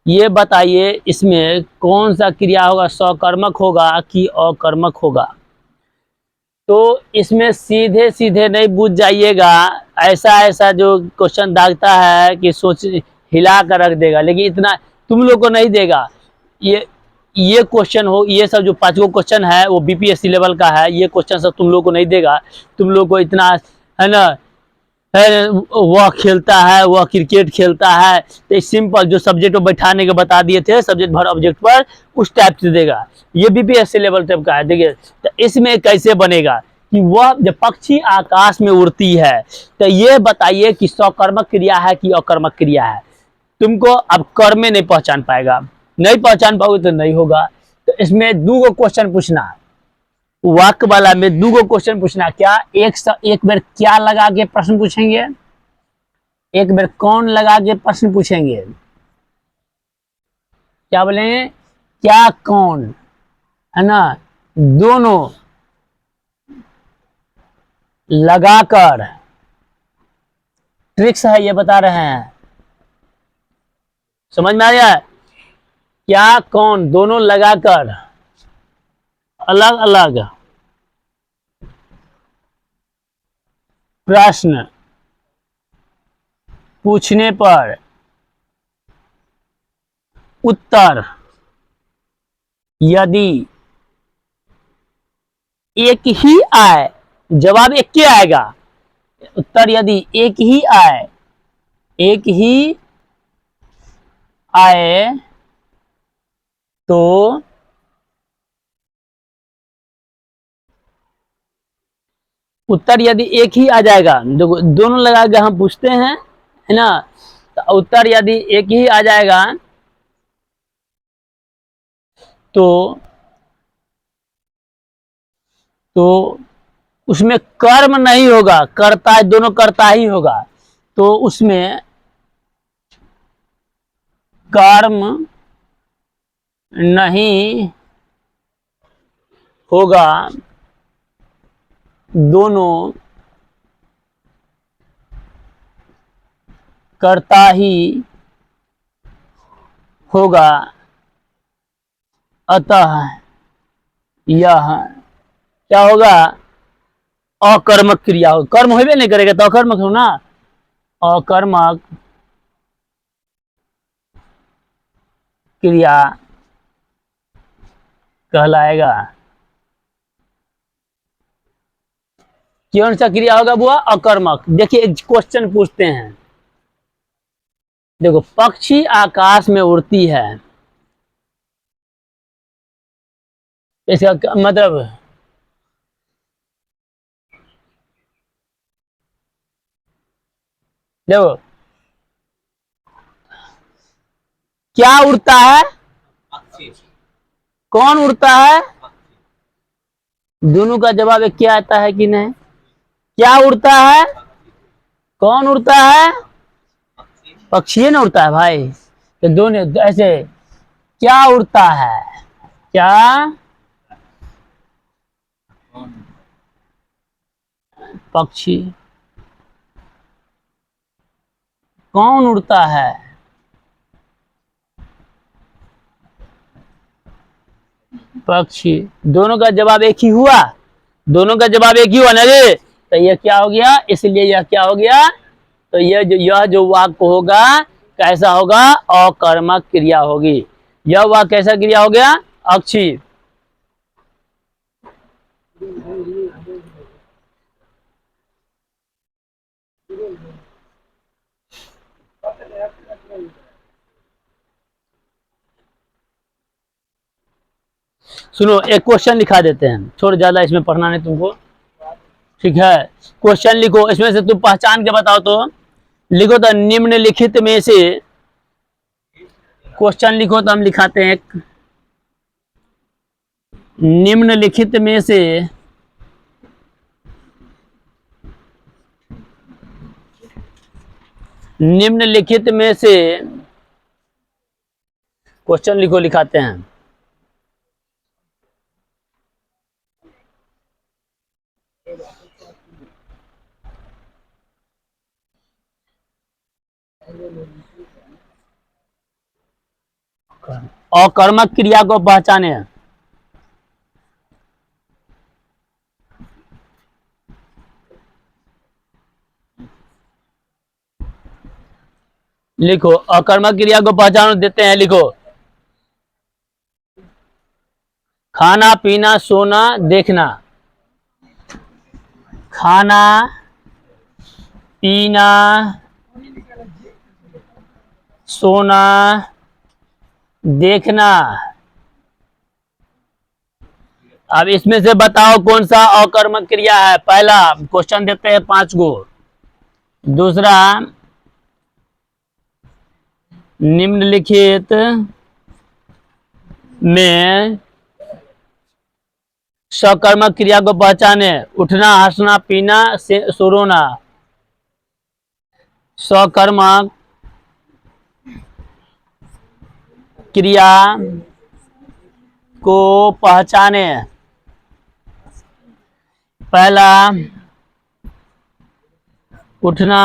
ये बताइए इसमें कौन सा क्रिया होगा, सकर्मक होगा कि अकर्मक होगा? तो इसमें सीधे सीधे नहीं बुझ जाइएगा, ऐसा ऐसा जो क्वेश्चन दागता है कि सोच हिला कर रख देगा, लेकिन इतना तुम लोग को नहीं देगा। ये क्वेश्चन हो, ये सब जो 5 क्वेश्चन है वो बीपीएससी लेवल का है, ये क्वेश्चन सब तुम लोग को नहीं देगा। तुम लोग को इतना है ना, वह खेलता है, वह क्रिकेट खेलता है, तो सिंपल जो सब्जेक्ट में बैठाने के बता दिए थे सब्जेक्ट भर ऑब्जेक्ट पर, उस टाइप से देगा। ये बीपीएससी लेवल टाइप का है। देखिए, तो इसमें कैसे बनेगा कि वह जब पक्षी आकाश में उड़ती है, तो ये बताइए कि सकर्मक क्रिया है कि अकर्मक क्रिया है? तुमको अब कर्म में नहीं पहचान पाएगा, नहीं पहचान पाओगे तो नहीं होगा। तो इसमें दो गो क्वेश्चन पूछना, वाक्य वाला में दो गो क्वेश्चन पूछना। क्या एक बार क्या लगा के प्रश्न पूछेंगे, एक बार कौन लगा के प्रश्न पूछेंगे। क्या बोलेंगे, क्या कौन, है ना, दोनों लगाकर, ट्रिक्स है ये बता रहे हैं, समझ में आ गया। क्या कौन दोनों लगाकर अलग अलग प्रश्न पूछने पर उत्तर यदि एक ही आए, जवाब एक ही आएगा, उत्तर यदि एक ही आए, एक ही आए तो उत्तर यदि एक ही आ जाएगा, दोनों लगा के हम पूछते हैं, है ना, तो उत्तर यदि एक ही आ जाएगा तो उसमें कर्म नहीं होगा, कर्ता दोनों कर्ता ही होगा, तो उसमें कर्म नहीं होगा, दोनों कर्ता ही होगा, अतः यह क्या होगा, अकर्मक क्रिया हो, कर्म होबे नहीं करेगा तो अकर्मक हो ना, अकर्मक क्रिया कहलाएगा। कौन सा क्रिया होगा बुआ, अकर्मक। देखिए एक क्वेश्चन पूछते हैं, देखो पक्षी आकाश में उड़ती है, इसका मतलब देखो क्या उड़ता है, पक्षी, कौन उड़ता है, पक्षी, दोनों का जवाब एक क्या आता है कि नहीं, क्या उड़ता है, कौन उड़ता है, पक्षी, पक्षी ना उड़ता है भाई, तो दोनों ऐसे, क्या उड़ता है, क्या पक्षी, कौन उड़ता है, पक्षी, दोनों का जवाब एक ही हुआ, दोनों का जवाब एक ही हुआ ना रे, तो यह क्या हो गया, इसलिए यह क्या हो गया, तो यह जो वाक्य होगा कैसा होगा, अकर्मक क्रिया होगी, यह वाक्य कैसा क्रिया हो गया, अक्षी। सुनो एक क्वेश्चन लिखा देते हैं, छोड़, ज्यादा इसमें पढ़ना नहीं तुमको, ठीक है। क्वेश्चन लिखो, इसमें से तुम पहचान के बताओ तो, लिखो तो निम्नलिखित में से, क्वेश्चन लिखो तो हम लिखाते हैं एक, निम्नलिखित में से निम्नलिखित में से क्वेश्चन लिखो, लिखाते हैं, अकर्मक क्रिया को पहचाने, लिखो अकर्मक क्रिया को पहचान देते हैं, लिखो खाना पीना सोना देखना, खाना पीना सोना देखना। अब इसमें से बताओ कौन सा अकर्मक क्रिया है, पहला क्वेश्चन देते हैं 5 गो, दूसरा निम्नलिखित में सकर्मक क्रिया को पहचाने। उठना, हंसना, पीना, सुरोना। सकर्मक क्रिया को पहचाने। पहला उठना,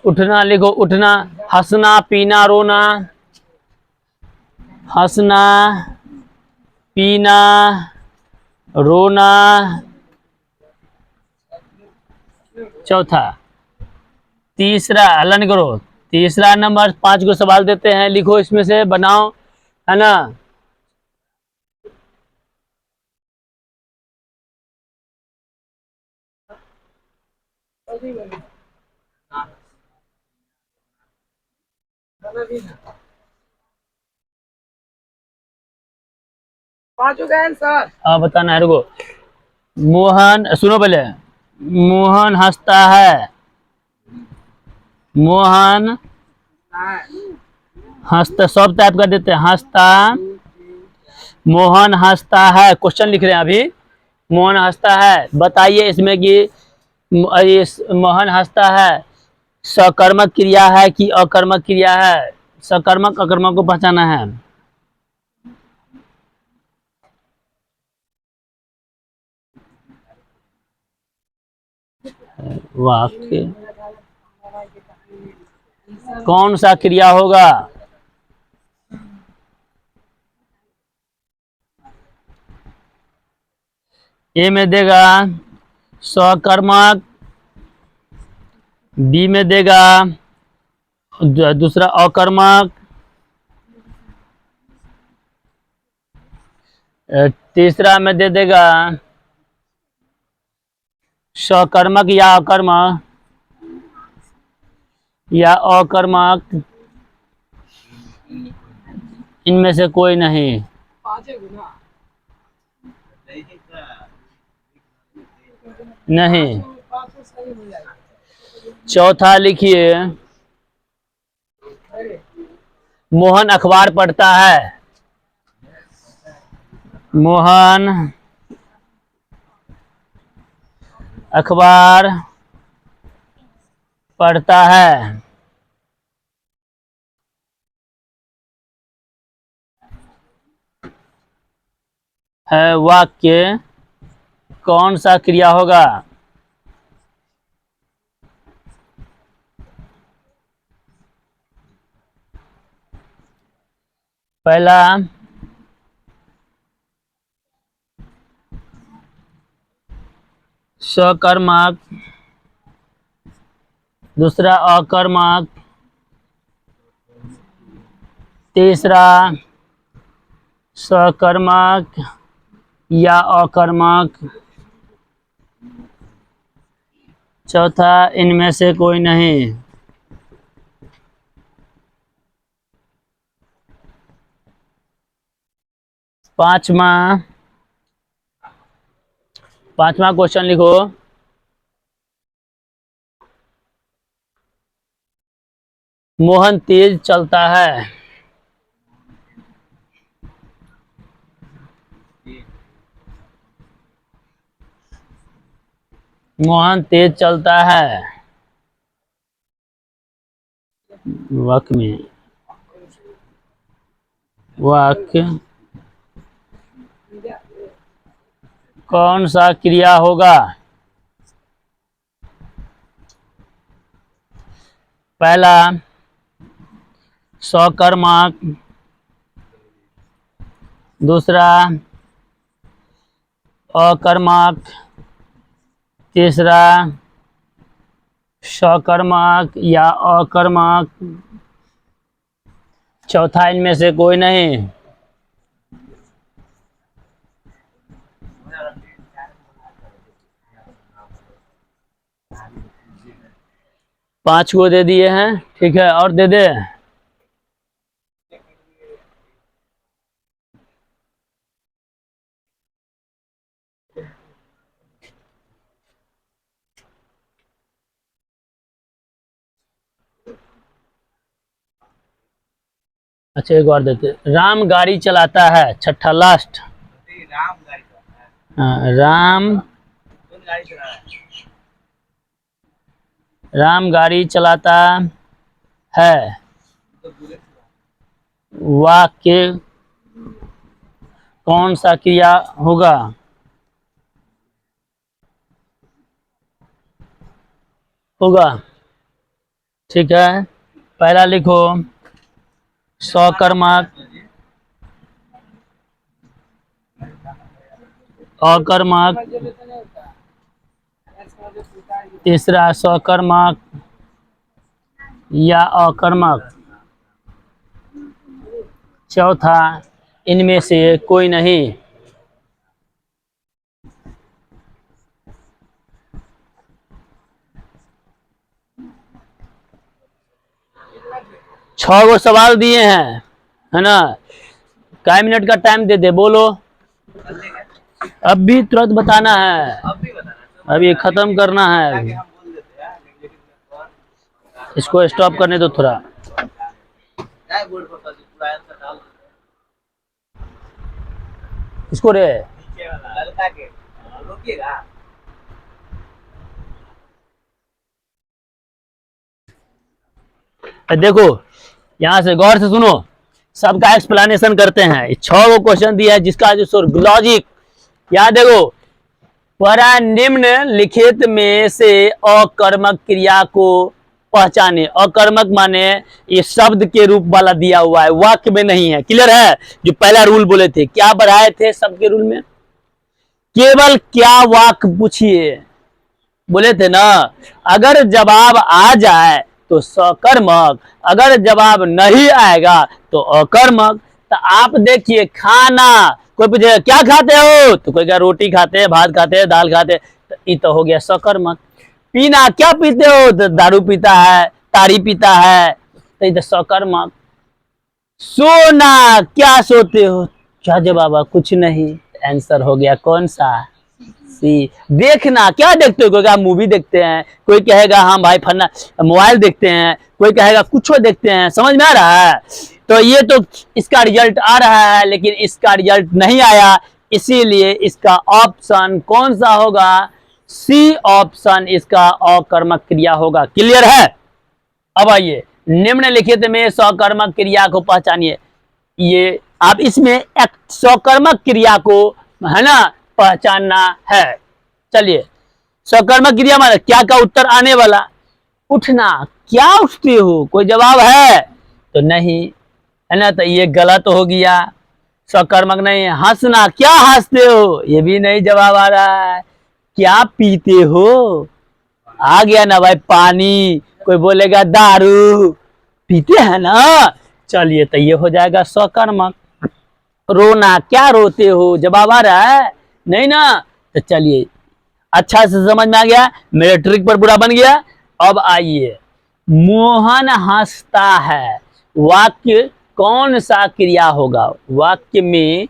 उठना लिखो, उठना, हंसना, पीना, रोना। हंसना, पीना, रोना। चौथा, तीसरा हलन करो। तीसरा नंबर 5 को सवाल देते हैं, लिखो इसमें से, बनाओ, है ना। पांचों का आंसर। हाँ बताना है, रुको। मोहन, सुनो पहले। मोहन हंसता है। मोहन हंसता, सब टाइप कर देते हैं, हंसता। मोहन हंसता है, क्वेश्चन लिख रहे हैं अभी। मोहन हंसता है, बताइए इसमें कि मोहन हंसता है सकर्मक क्रिया है कि अकर्मक क्रिया है। सकर्मक अकर्मक को पहचाना है। वाक्य कौन सा क्रिया होगा? ए में देगा सकर्मक, बी में देगा दूसरा अकर्मक, तीसरा में दे देगा सकर्मक या अकर्मक या अकर्मक, इनमें से कोई नहीं। नहीं। चौथा लिखिए, मोहन अखबार पढ़ता है। मोहन अखबार पढ़ता है। वाक्य कौन सा क्रिया होगा? पहला सकर्मक, दूसरा अकर्मक, तीसरा सकर्मक या अकर्मक, चौथा इनमें से कोई नहीं। पांचवा क्वेश्चन लिखो। मोहन तेज चलता है। मोहन तेज चलता है। वाक्य में वाक्य कौन सा क्रिया होगा? पहला सकर्मक, दूसरा अकर्मक, तीसरा सकर्मक या अकर्मक, चौथा इनमें से कोई नहीं। पांच को दे दिए हैं, ठीक है, और दे दे। अच्छा एक और देते। राम गाड़ी चलाता है, छठा लास्ट। राम गाड़ी चलाता है। राम कौन गाड़ी चला रहा है? राम गाड़ी चलाता है। तो बुलेट चला। वाक्य कौन सा क्रिया होगा? होगा, ठीक है। पहला लिखो सकर्मक, अकर्मक, तीसरा सकर्मक या अकर्मक, चौथा इनमें से कोई नहीं। छह गो सवाल दिए हैं, है ना। कै मिनट का टाइम दे दे, बोलो। अब भी तुरंत बताना है, अब भी बताना है। अभी खत्म करना है। ताकि अभी हम बोल देते हैं लेकिन और इसको स्टॉप करने दो थोड़ा। क्या बोर्ड पर पूरा आंसर डाल दो। इसको रे, नीचे वाला लड़का के रोकिएगा। देखो यहाँ से गौर से सुनो, सबका एक्सप्लेनेशन करते हैं। 6 गो क्वेश्चन दिया है जिसका जो लॉजिक याद देखो। परा निम्न लिखित में से अकर्मक क्रिया को पहचाने। अकर्मक माने ये शब्द के रूप वाला दिया हुआ है, वाक्य में नहीं है। क्लियर है? जो पहला रूल बोले थे, क्या बढ़ाए थे शब्द के रूल में? केवल क्या वाक्य पूछिए, बोले थे ना। अगर जवाब आ जाए तो सकर्मक, अगर जवाब नहीं आएगा तो अकर्मक। तो आप देखिए, खाना, कोई पूछे क्या खाते हो तो कोई कहा रोटी खाते हैं, भात खाते हैं, दाल खाते हैं, तो ये तो हो गया सकर्मक। पीना, क्या पीते हो तो दारू पीता है, ताड़ी पीता है, तो ये तो सकर्मक। सोना, क्या सोते हो, क्या जवाब? कुछ नहीं। आंसर हो गया कौन सा? सी। देखना, क्या देखते हो, कोई कहा मूवी देखते हैं, कोई कहेगा हाँ भाई फन्ना मोबाइल देखते हैं, कोई कहेगा कुछ देखते हैं। समझ में आ रहा है? तो ये तो इसका रिजल्ट आ रहा है, लेकिन इसका रिजल्ट नहीं आया, इसीलिए इसका ऑप्शन कौन सा होगा? सी ऑप्शन इसका अकर्मक क्रिया होगा। क्लियर है? अब आइए, निम्नलिखित में सकर्मक क्रिया को पहचानिए। ये आप इसमें एक सकर्मक क्रिया को, है ना, पहचानना है। चलिए, सकर्मक क्रिया माने क्या का उत्तर आने वाला। उठना, क्या उठते हो, कोई जवाब है तो नहीं, है ना, तो ये गलत हो गया, सकर्मक नहीं है। हंसना, क्या हंसते हो, ये भी नहीं जवाब आ रहा है। क्या पीते हो, आ गया ना भाई, पानी, कोई बोलेगा दारू, पीते हैं ना। चलिए, तो ये हो जाएगा सकर्मक। रोना, क्या रोते हो, जवाब आ रहा है नहीं ना, तो चलिए, अच्छा से समझ में आ गया, मेरे ट्रिक पर पूरा बन गया। अब आइए, मोहन हंसता है, वाक्य कौन सा क्रिया होगा? वाक्य में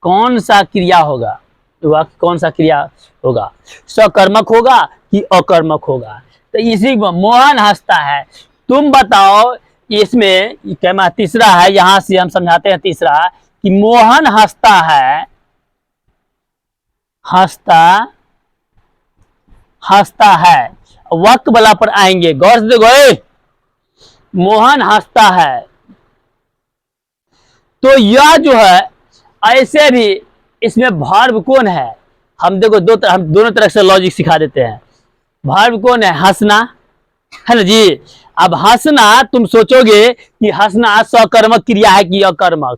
कौन सा क्रिया होगा? वाक्य कौन सा क्रिया होगा? सकर्मक होगा कि अकर्मक होगा? तो इसी को मोहन हंसता है, तुम बताओ। इसमें क्या तीसरा है, यहां से हम समझाते हैं तीसरा कि मोहन हंसता है, हंसता है, वाक्य वाला पर आएंगे, गौर से देखो। मोहन हंसता है, तो यह जो है, ऐसे भी इसमें वर्ब कौन है? हम देखो हम दोनों तरह से लॉजिक सिखा देते हैं। वर्ब कौन है? हंसना, है ना जी। अब हंसना, तुम सोचोगे कि हंसना सकर्मक क्रिया है कि अकर्मक।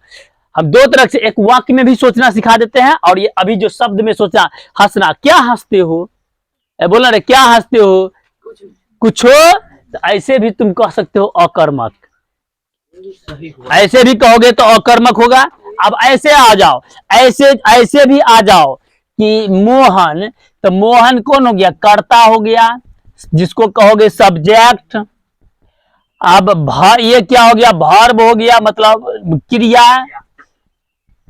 हम दो तरह से, एक वाक्य में भी सोचना सिखा देते हैं, और ये अभी जो शब्द में सोचना, हंसना, क्या हंसते हो, बोला रे क्या हंसते हो, कुछ हो, तो ऐसे भी तुम कह सकते हो अकर्मक। ऐसे भी कहोगे तो अकर्मक होगा। अब ऐसे आ जाओ, ऐसे भी आ जाओ कि मोहन, तो मोहन कौन हो गया? कर्ता हो गया, जिसको कहोगे सब्जेक्ट। अब ये क्या हो गया? वर्ब हो गया, मतलब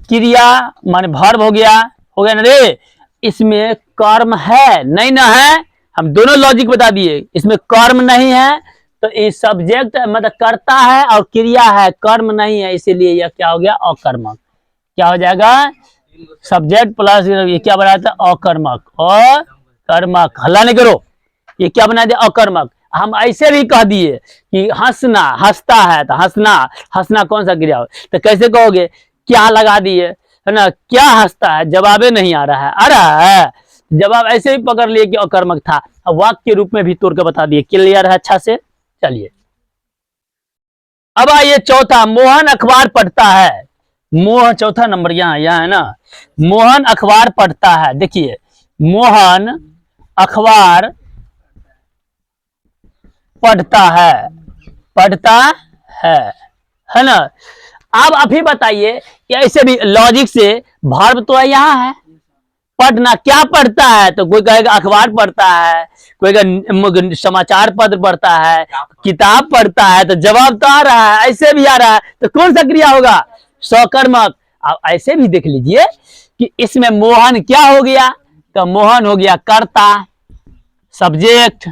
क्रिया माने वर्ब हो गया ना रे। इसमें कर्म है नहीं ना है, हम दोनों लॉजिक बता दिए, इसमें कर्म नहीं है, तो ये सब्जेक्ट मतलब कर्ता है और क्रिया है, कर्म नहीं है, इसीलिए यह क्या हो गया? अकर्मक। क्या हो जाएगा? सब्जेक्ट प्लस ये क्या बनाया था, अकर्मक। अकर्मक, हल्ला नहीं करो, ये क्या बना दिया, अकर्मक। हम ऐसे भी कह दिए कि हंसना, हंसता है तो हंसना, हंसना कौन सा क्रिया हो, तो कैसे कहोगे, क्या लगा दिए, है ना, क्या हंसता है, जवाबे नहीं आ रहा है, आ रहा है जवाब, ऐसे भी पकड़ लिए कि अकर्मक था, अब वाक्य के रूप में भी तोड़ के बता दिए। क्लियर है अच्छा से, चलिए अब आइए चौथा, मोहन अखबार पढ़ता है। चौथा नंबर यहाँ है ना, मोहन अखबार पढ़ता है। देखिए मोहन अखबार पढ़ता है, पढ़ता है ना। अब अभी बताइए कि ऐसे भी लॉजिक से वर्ब तो यहाँ है, पढ़ना, क्या पढ़ता है, तो कोई कहेगा अखबार पढ़ता है, कोई कहेगा समाचार पत्र पढ़ता है, किताब पढ़ता है, तो जवाब तो आ रहा है, ऐसे भी आ रहा है, तो कौन सा क्रिया होगा, सकर्मक। अब ऐसे भी देख लीजिए कि इसमें मोहन क्या हो गया, तो मोहन हो गया कर्ता, सब्जेक्ट।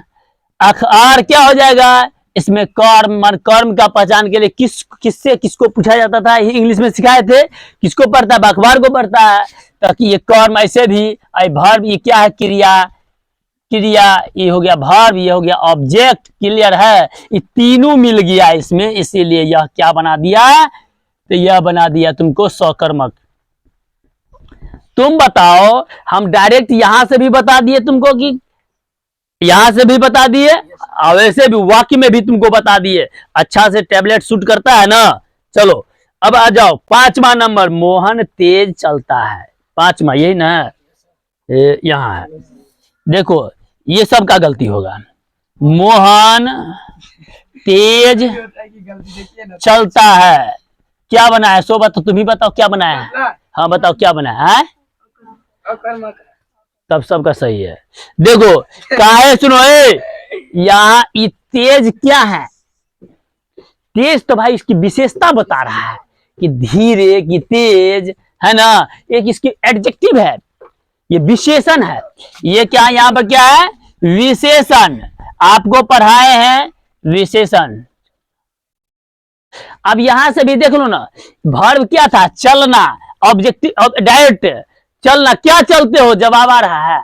अखबार क्या हो जाएगा, इसमें कर्म, कर्म का पहचान के लिए किससे किसको पूछा जाता था, इंग्लिश में सिखाए थे, किसको पढ़ता है, अखबार को पढ़ता है, ताकि ये कर्म, ऐसे भी वर्ब, ये क्या है, क्रिया, क्रिया, ये हो गया वर्ब, ये हो गया ऑब्जेक्ट। क्लियर है, ये तीनों मिल गया इसमें, इसीलिए यह क्या बना दिया, तो यह बना दिया तुमको सकर्मक। तुम बताओ, हम डायरेक्ट यहां से भी बता दिए तुमको, कि यहां से भी बता दिए और वैसे भी वाक्य में भी तुमको बता दिए, अच्छा से टैबलेट शूट करता है ना। चलो अब आ जाओ पांचवा नंबर, मोहन तेज चलता है। पांचवा यही ना, यहाँ है, देखो ये सब का गलती होगा, मोहन तेज चलता है, क्या बना है, सो बताओ, तुम ही बताओ क्या बनाया है, हाँ बताओ क्या बनाया है, तब सबका सही है। देखो काहे, सुनो यहाँ तेज क्या है, तेज तो भाई इसकी विशेषता बता रहा है कि धीरे की तेज, है ना, एक इसकी एडजेक्टिव है, ये विशेषण है, ये क्या यहाँ पर क्या है, विशेषण, आपको पढ़ाए हैं विशेषण। अब यहां से भी देख लो ना, वर्ब क्या था, चलना, ऑब्जेक्टिव डायरेक्ट, चलना, क्या चलते हो, जवाब आ रहा है,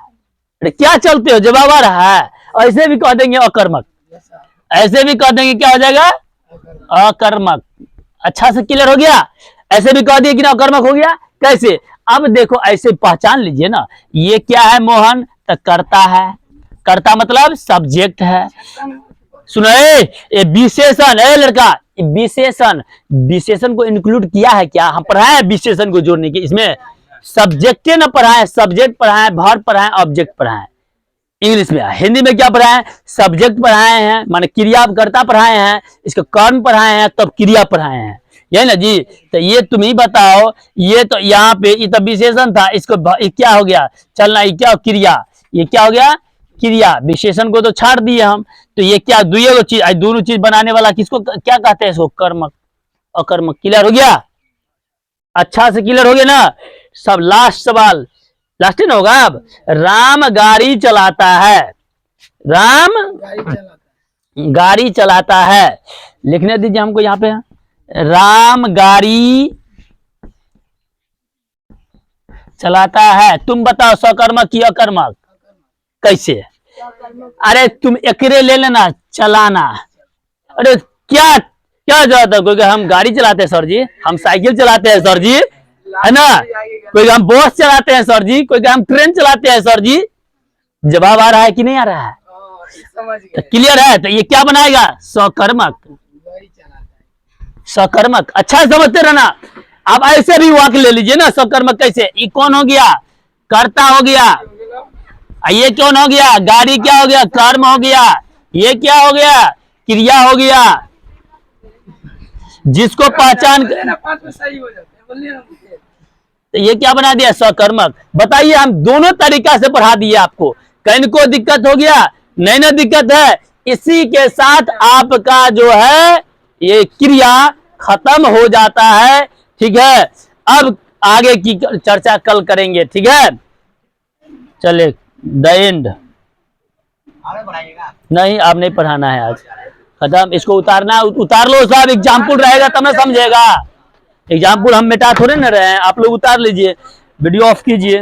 क्या चलते हो, जवाब आ रहा है, ऐसे भी कह देंगे अकर्मक, ऐसे भी कह देंगे क्या हो जाएगा, अकर्मक। अच्छा से क्लियर हो गया, ऐसे भी कह दिए कि ना अकर्मक हो गया, कैसे, अब देखो ऐसे पहचान लीजिए ना, ये क्या है, मोहन तो करता है, करता मतलब सब्जेक्ट है, सुनो ये विशेषण है लड़का, विशेषण, विशेषण को इंक्लूड किया है क्या, हम पढ़ाए हैं विशेषण को जोड़ने के, इसमें सब्जेक्ट न पढ़ाए, सब्जेक्ट पढ़ाए, वर्ब पढ़ाए, ऑब्जेक्ट पढ़ाए, इंग्लिश में। हिंदी में क्या पढ़ाए, सब्जेक्ट पढ़ाए हैं, माने क्रिया कर्ता पढ़ाए हैं, इसको कर्म पढ़ाए हैं, तब क्रिया पढ़ाए हैं, यही ना जी। तो ये तुम ही बताओ, ये तो यहाँ पे ये तो विशेषण था, इसको क्या हो गया, चलना, ये क्या क्रिया, ये क्या हो गया क्रिया, विशेषण को तो छाड़ दिए हम, तो ये क्या दुइयो चीज, दोनों चीज बनाने वाला किसको क्या कहते हैं, इसको कर्मक, अकर्मक। क्लियर हो गया, अच्छा से क्लियर हो गया ना सब। लास्ट सवाल, लास्ट ना होगा अब, राम गाड़ी चलाता है, राम गाड़ी चलाता है, लिखने दीजिए हमको यहाँ पे, राम गाड़ी चलाता है, तुम बताओ सकर्मक की अकर्मक, कैसे, अरे तुम एकरे ले लेना, चलाना, अरे क्या क्या जरूरत है, कोई हम गाड़ी चलाते हैं सर जी, हम साइकिल चलाते हैं सर जी, है ना, कोई हम बस चलाते हैं सर जी, कोई हम ट्रेन चलाते हैं सर जी, जवाब आ रहा है कि नहीं आ रहा है, तो क्लियर है, तो ये क्या बनाएगा, सकर्मक, सकर्मक। अच्छा समझते रहना। अब ऐसे भी वाक्य ले लीजिए ना, सकर्मक कैसे, ये कौन हो गया, कर्ता हो गया, ये कौन हो गया, गाड़ी क्या हो गया, कर्म हो गया, ये क्या हो गया, क्रिया हो गया, जिसको पहचान, तो ये क्या बना दिया, सकर्मक। बताइए, हम दोनों तरीका से पढ़ा दिए आपको, कहीं को दिक्कत हो गया, नहीं ना दिक्कत है, इसी के साथ आपका जो है ये क्रिया खत्म हो जाता है, ठीक है। अब आगे की चर्चा कल करेंगे, ठीक है, चले द एंड, नहीं आप नहीं पढ़ाना है आज, खत्म, इसको उतारना, उतार लो साहब, एग्जाम्पल रहेगा तब ना समझेगा, एग्जाम्पल हम मिटा थोड़े ना रहे हैं, आप लोग उतार लीजिए, वीडियो ऑफ कीजिए।